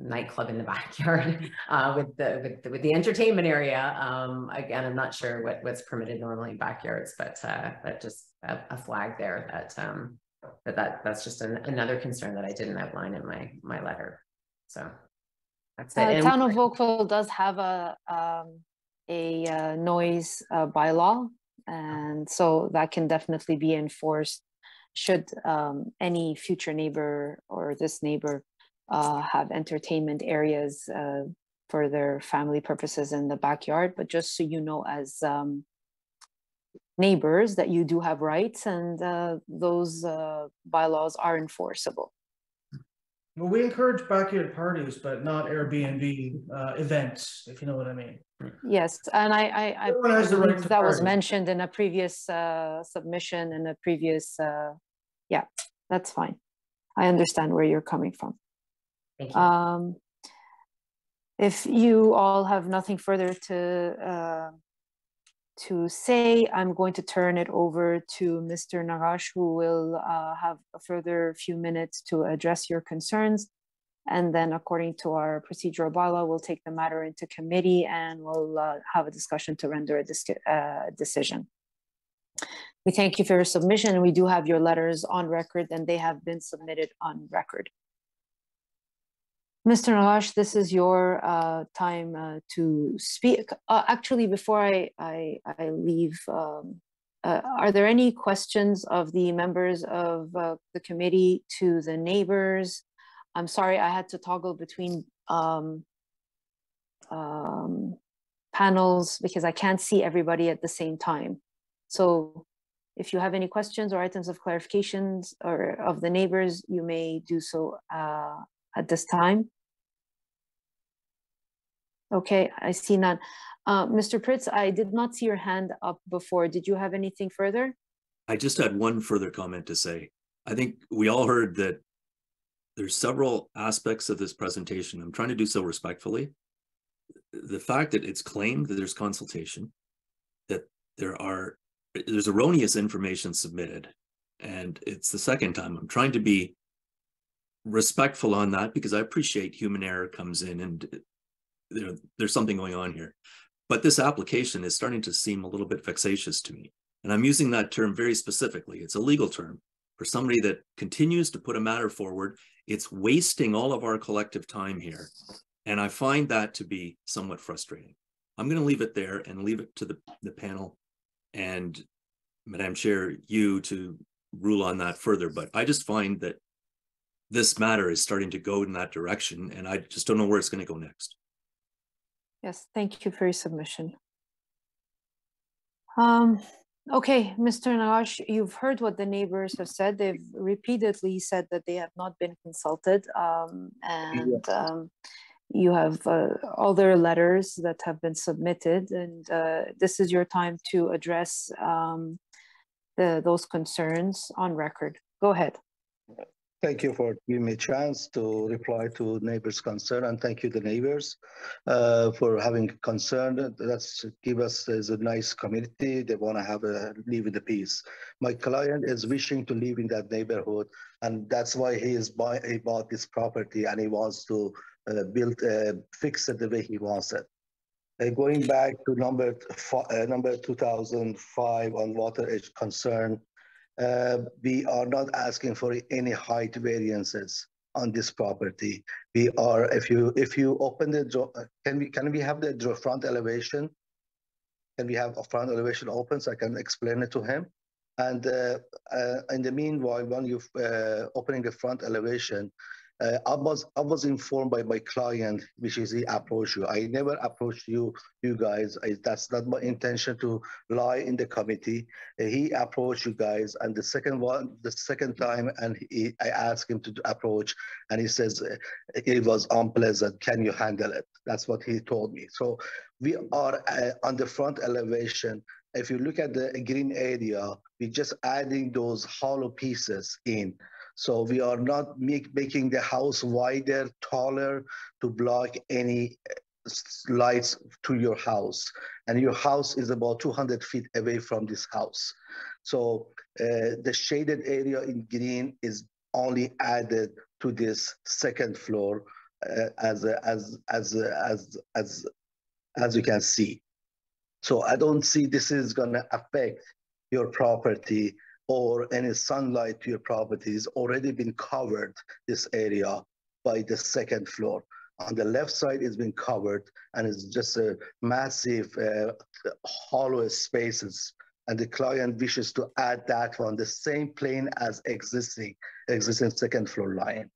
nightclub in the backyard with the entertainment area, again, I'm not sure what's permitted normally in backyards, but just a flag there that's just another concern that I didn't outline in my letter. So that's it. The town of Oakville does have a noise bylaw, and so that can definitely be enforced should any future neighbor or this neighbor have entertainment areas for their family purposes in the backyard. But just so you know, as neighbors, that you do have rights, and those bylaws are enforceable. Well, we encourage backyard parties, but not Airbnb events, if you know what I mean. Yes, and I believe that was mentioned in a previous submission and a previous, yeah, that's fine. I understand where you're coming from. Thank you. If you all have nothing further to say, I'm going to turn it over to Mr. Nagash, who will have a further few minutes to address your concerns. And then according to our procedural bylaw, we'll take the matter into committee and we'll have a discussion to render a decision. We thank you for your submission, and we do have your letters on record, and they have been submitted on record. Mr. Nagash, this is your time to speak. Actually, before I leave, are there any questions of the members of the committee to the neighbors? I'm sorry, I had to toggle between panels because I can't see everybody at the same time. So if you have any questions or items of clarifications or of the neighbors, you may do so at this time. Okay, I see none. Mr. Pritz, I did not see your hand up before. Did you have anything further? I just had one further comment to say. I think we all heard that there's several aspects of this presentation. I'm trying to do so respectfully. The fact that it's claimed that there's consultation, that there's erroneous information submitted, and it's the second time. I'm trying to be respectful on that because I appreciate human error comes in and there's something going on here. But this application is starting to seem a little bit vexatious to me. And I'm using that term very specifically. It's a legal term. For somebody that continues to put a matter forward, it's wasting all of our collective time here. And I find that to be somewhat frustrating. I'm going to leave it there and leave it to the panel and Madam Chair, you to rule on that further. But I just find that this matter is starting to go in that direction, and I just don't know where it's going to go next. Yes, thank you for your submission. Okay, Mr. Nagash, you've heard what the neighbors have said. They've repeatedly said that they have not been consulted, you have all their letters that have been submitted, and this is your time to address those concerns on record. Go ahead. Thank you for giving me a chance to reply to neighbors' concern, and thank you, the neighbors, for having concern. That's give us as a nice community. They want to have a live in the peace. My client is wishing to live in that neighborhood, and that's why he bought this property, and he wants to fix it the way he wants it. Going back to number 2005 on water edge concern. We are not asking for any height variances on this property. We are, if you open the door, can we have the front elevation? Can we have a front elevation open so I can explain it to him? And in the meanwhile, when you opening the front elevation, I was informed by my client, which is he approached you. I never approached you guys. That's not my intention to lie in the committee. He approached you guys, and the second time, and I asked him to approach, and he says it was unpleasant. Can you handle it? That's what he told me. So we are on the front elevation. If you look at the green area, we're just adding those hollow pieces in. So we are not making the house wider, taller to block any lights to your house. And your house is about 200 feet away from this house. So the shaded area in green is only added to this second floor as you can see. So I don't see this is going to affect your property or any sunlight to your property. It's already been covered, this area, by the second floor. On the left side, it's been covered, and it's just a massive hollow spaces. And the client wishes to add that one, the same plane as existing second floor line.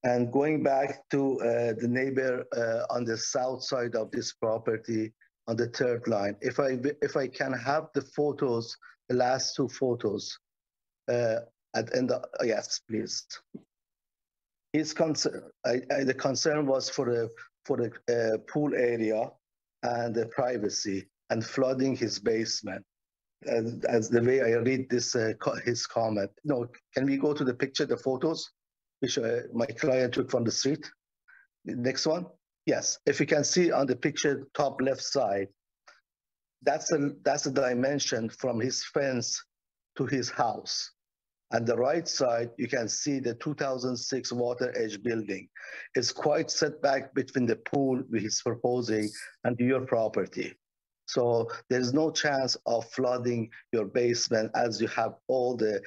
And going back to the neighbor on the south side of this property, on the third line, if I can have the photos, the last two photos at the end. Yes, please. His concern, the concern was for the pool area and the privacy and flooding his basement. As the way I read this, his comment. No, can we go to the picture, the photos, which my client took from the street? The next one. Yes, if you can see on the picture, top left side, that's a dimension from his fence to his house. On the right side, you can see the 2006 water edge building. It's quite set back between the pool he's proposing and your property. So there's no chance of flooding your basement as you have all the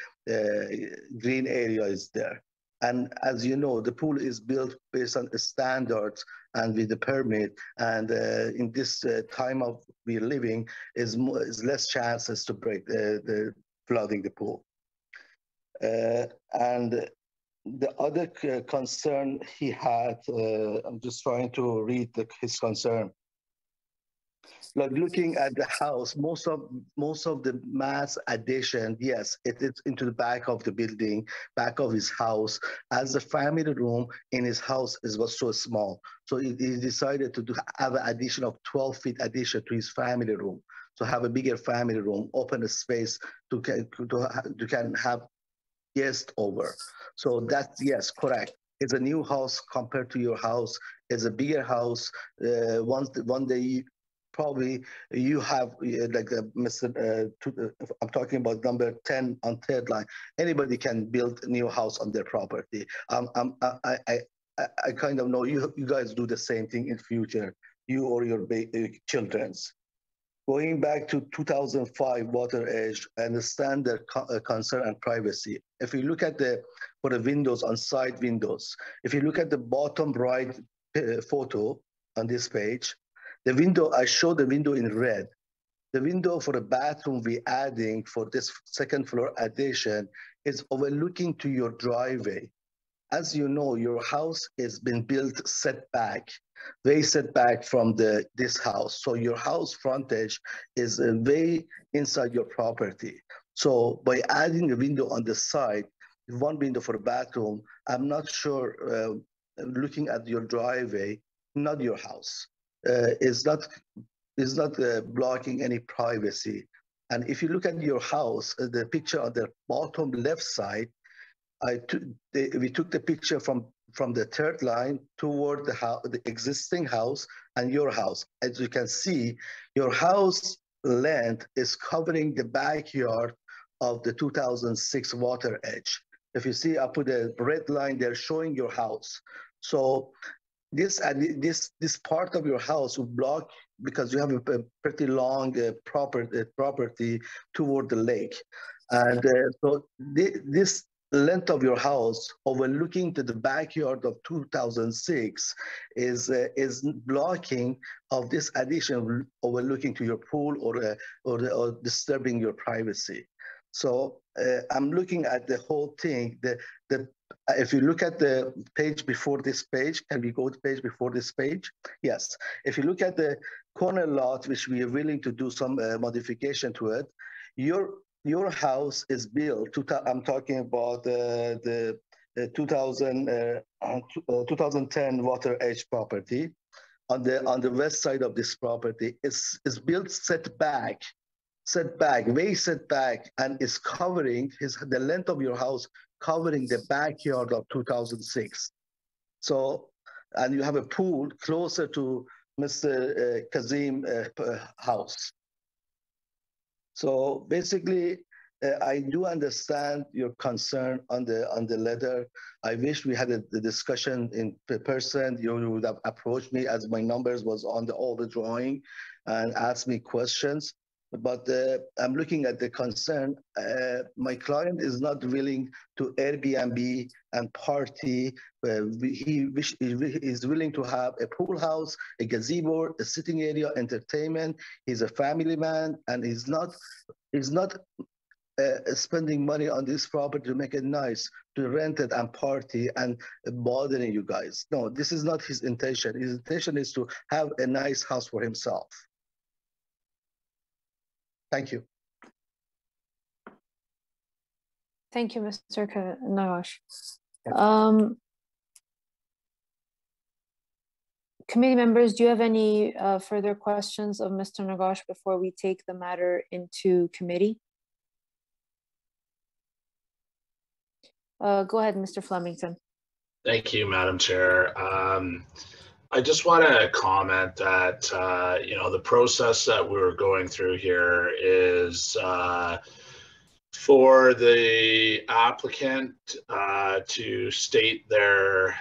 green areas there. And as you know, the pool is built based on standards and with the permit. And in this time of we're living, is less chances to break the flooding the pool. And the other concern he had, I'm just trying to read his concern. Like looking at the house, most of the mass addition, yes, it is into the back of the building, back of his house. As the family room in his house was so small, so he decided to have an addition of 12 feet addition to his family room. So have a bigger family room, open a space to can have guests over. So that's, yes, correct. It's a new house compared to your house. It's a bigger house. One day, probably you have like I'm talking about number 10 on third line. Anybody can build a new house on their property. I kind of know you guys do the same thing in future, you or your children's. Going back to 2005 water edge, I understand the concern and privacy. If you look at for the windows, on side windows, if you look at the bottom right photo on this page, the window, I show the window in red. The window for the bathroom we adding for this second floor addition is overlooking to your driveway. As you know, your house has been built way set back from this house. So your house frontage is way inside your property. So by adding a window on the side, one window for the bathroom, I'm not sure, looking at your driveway, not your house, is not blocking any privacy. And if you look at your house, the picture on the bottom left side, we took the picture from the third line toward the existing house and your house. As you can see, your house length is covering the backyard of the 2006 water edge. If you see, I put a red line there showing your house. So this part of your house will block, because you have a pretty long property toward the lake. And so this length of your house overlooking to the backyard of 2006 is blocking of this addition overlooking to your pool or disturbing your privacy. So I'm looking at the whole thing. If you look at the page before this page, can we go to page before this page? Yes. If you look at the corner lot, which we are willing to do some modification to it, your house is built. I'm talking about the 2010 water edge property. On the west side of this property, is built way set back, and is covering the length of your house covering the backyard of 2006. So, and you have a pool closer to Mr. Kazim house. So basically, I do understand your concern on the letter. I wish we had the discussion in person. You would have approached me, as my numbers was on all the drawing, and asked me questions. But I'm looking at the concern. My client is not willing to Airbnb and party. He is willing to have a pool house, a gazebo, a sitting area, entertainment. He's a family man, and he's not spending money on this property to make it nice, to rent it and party and bothering you guys. No, this is not his intention. His intention is to have a nice house for himself. Thank you. Thank you, Mr. Nagash. Committee members, do you have any further questions of Mr. Nagash before we take the matter into committee? Go ahead, Mr. Flemington. Thank you, Madam Chair. I just want to comment that, the process that we're going through here is for the applicant to state their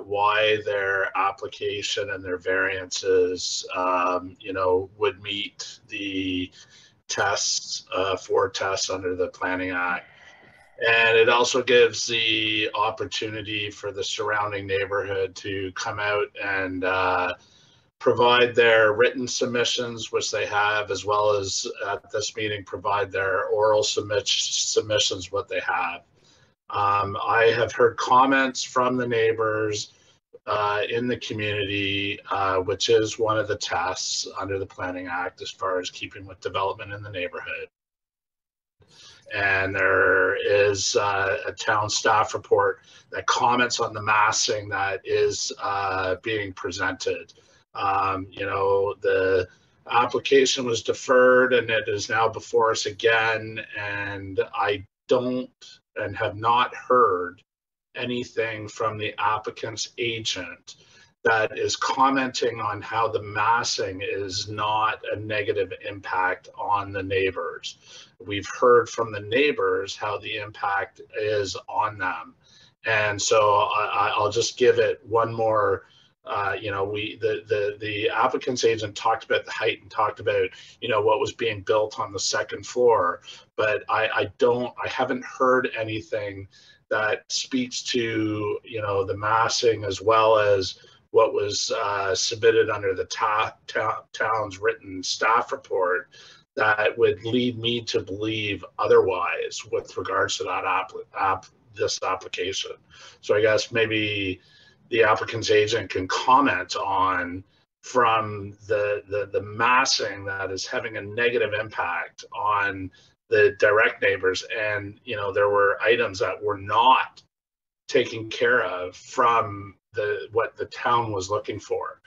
why their application and their variances, would meet the tests, 4 tests under the Planning Act. And it also gives the opportunity for the surrounding neighborhood to come out and provide their written submissions, which they have, as well as at this meeting provide their oral submissions, what they have. I have heard comments from the neighbors in the community, which is one of the tests under the Planning Act as far as keeping with development in the neighborhood. And there is a town staff report that comments on the massing that is being presented. The application was deferred and it is now before us again, and I don't and have not heard anything from the applicant's agent that is commenting on how the massing is not a negative impact on the neighbors. We've heard from the neighbors how the impact is on them. And so I'll just give it one more, the applicant's agent talked about the height and talked about, what was being built on the second floor, but I haven't heard anything that speaks to, the massing as well as what was submitted under the town's written staff report that would lead me to believe otherwise with regards to that this application. So I guess maybe the applicant's agent can comment on from the massing that is having a negative impact on the direct neighbors, and there were items that were not taken care of from what the town was looking for.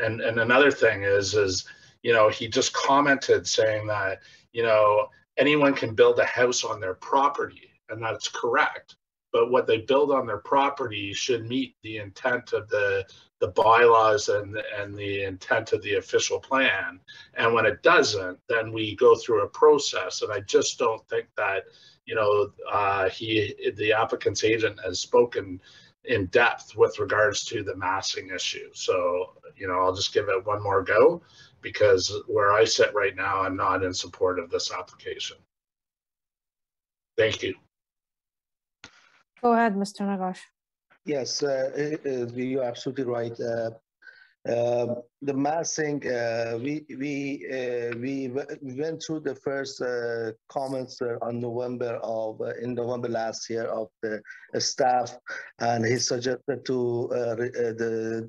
And another thing is he just commented saying that anyone can build a house on their property, and that's correct. but what they build on their property should meet the intent of the bylaws and the intent of the official plan. And when it doesn't, then we go through a process. And I just don't think that, you know, the applicant's agent has spoken in depth with regards to the massing issue. So, you know, I'll just give it one more go, because where I sit right now, I'm not in support of this application. Thank you. Go ahead, Mr. Nagash. Yes, you're absolutely right. The massing, we went through the first comments on in November last year of the staff, and he suggested to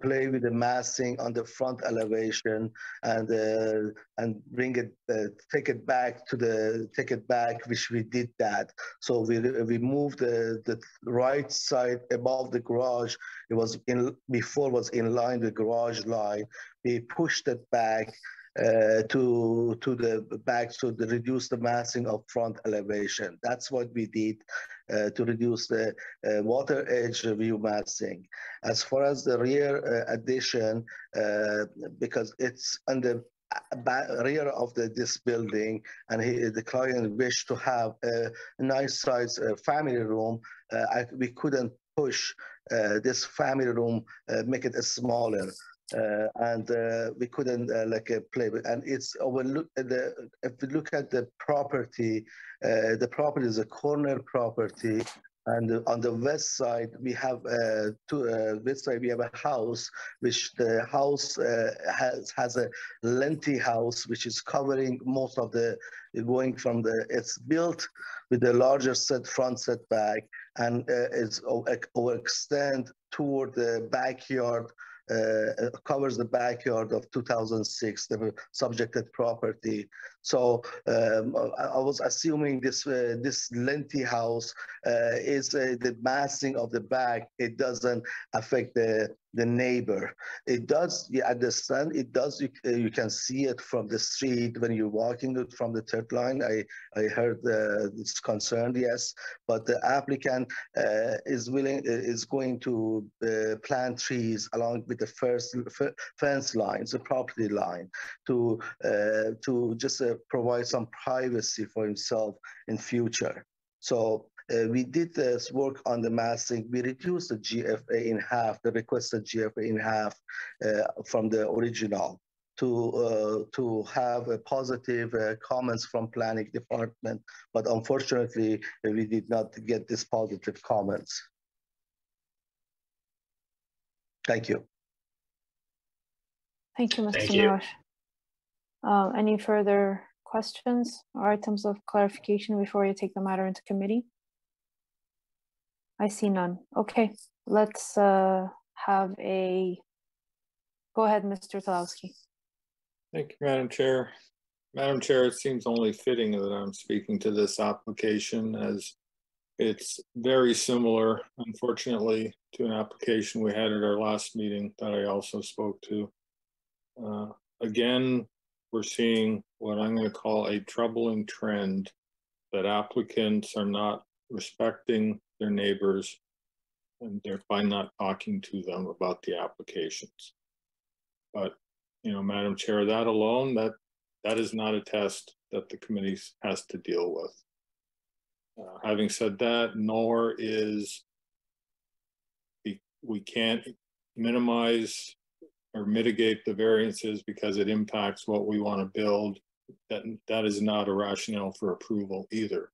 play with the massing on the front elevation and bring it, take it back, which we did that. So we moved the right side above the garage. It was before was in line the garage line. We pushed it back to the back, so to reduce the massing of front elevation. That's what we did to reduce the water edge view massing. As far as the rear addition, because it's on the rear of this building, and the client wished to have a nice size family room, we couldn't push this family room, make it smaller. And we couldn't play with, and it's overlook if we look at the property is a corner property, and on the west side we have a house, which the house has a lengthy house which is covering most of the going from the, it's built with the larger front setback, and it's overextend toward the backyard. Covers the backyard of 2006, the subjected property. So I was assuming this lengthy house is the massing of the back. It doesn't affect the neighbor. It does, you understand, it does, you can see it from the street when you're walking from the third line. I heard it's concerned, yes, but the applicant is going to plant trees along with the first fence lines, the property line, to just provide some privacy for himself in future. So we did this work on the massing. We reduced the GFA in half, the requested GFA in half from the original, to have a positive comments from planning department. But unfortunately, we did not get this positive comments. Thank you. Thank you, Mr. Nagash. Any further questions or items of clarification before you take the matter into committee? I see none. Okay, let's have a, go ahead, Mr. Talowski. Thank you, Madam Chair. Madam Chair, it seems only fitting that I'm speaking to this application, as it's very similar, unfortunately, to an application we had at our last meeting that I also spoke to. Again, we're seeing what I'm going to call a troubling trend, that applicants are not respecting their neighbors and thereby not talking to them about the applications. But, you know, Madam Chair, that alone, that is not a test that the committee has to deal with. Having said that, nor is, we can't minimize or mitigate the variances because it impacts what we want to build. That is not a rationale for approval either.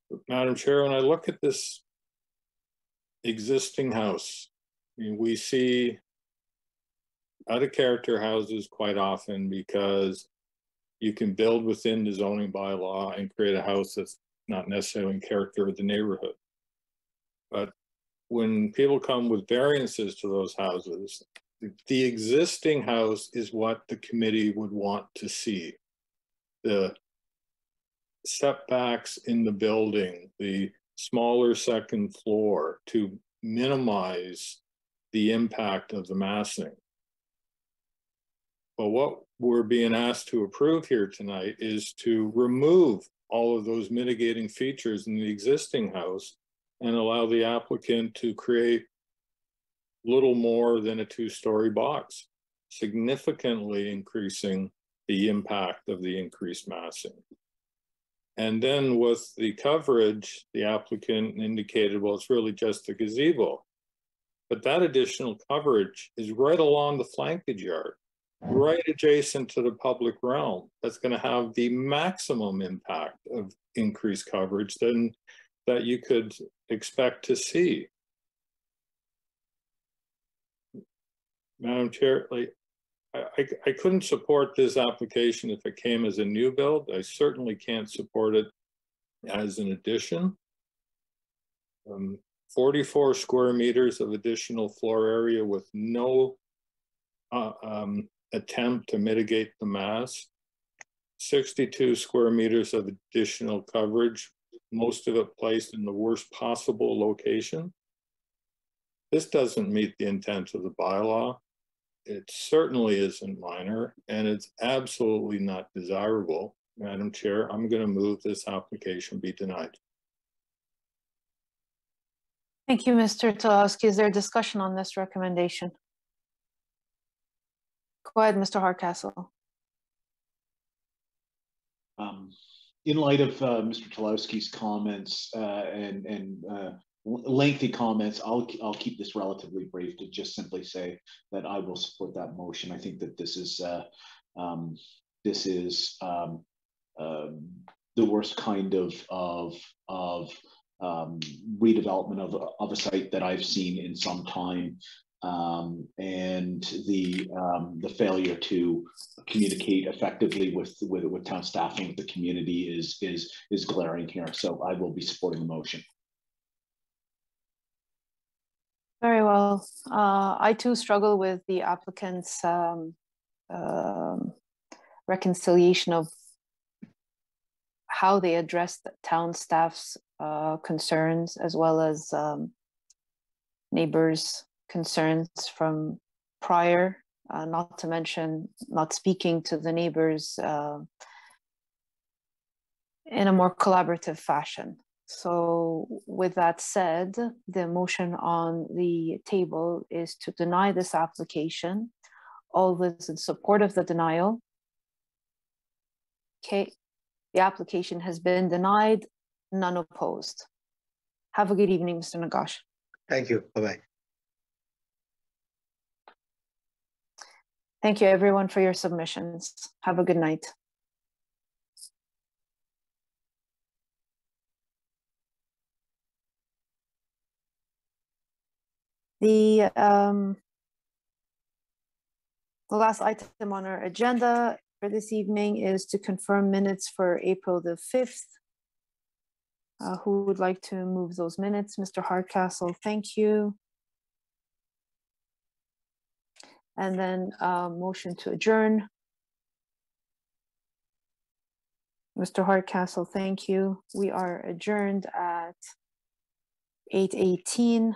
But Madam Chair, when I look at this existing house, I mean, we see out of character houses quite often because you can build within the zoning bylaw and create a house that's not necessarily in character with the neighborhood. But when people come with variances to those houses, the existing house is what the committee would want to see. The setbacks in the building, the smaller second floor, to minimize the impact of the massing. But what we're being asked to approve here tonight is to remove all of those mitigating features in the existing house and allow the applicant to create little more than a 2-story box, significantly increasing the impact of the increased massing. And then with the coverage, the applicant indicated, well, it's really just a gazebo. But that additional coverage is right along the flankage yard, right adjacent to the public realm. That's going to have the maximum impact of increased coverage than that you could expect to see. Madam Chair, I couldn't support this application if it came as a new build. I certainly can't support it as an addition. 44 square meters of additional floor area with no attempt to mitigate the mass. 62 square meters of additional coverage, most of it placed in the worst possible location. This doesn't meet the intent of the bylaw. It certainly isn't minor, and it's absolutely not desirable. Madam Chair, I'm going to move this application be denied. Thank you, Mr. Tulowski. Is there discussion on this recommendation? Go ahead, Mr. Hardcastle. In light of Mr. Tulowski's comments and lengthy comments, I'll keep this relatively brief to just simply say that I will support that motion. I think that this is the worst kind of redevelopment of a site that I've seen in some time, and the failure to communicate effectively with town staff and with the community is glaring here. So I will be supporting the motion. Very well. I too struggle with the applicant's reconciliation of how they address the town staff's concerns, as well as neighbors' concerns from prior, not to mention not speaking to the neighbors in a more collaborative fashion. So with that said, the motion on the table is to deny this application. All those in support of the denial. Okay, the application has been denied, none opposed. Have a good evening, Mr. Nagash. Thank you, bye-bye. Thank you everyone for your submissions. Have a good night. The last item on our agenda for this evening is to confirm minutes for April the 5th. Who would like to move those minutes? Mr. Hardcastle, thank you. And then motion to adjourn. Mr. Hardcastle, thank you. We are adjourned at 8:18.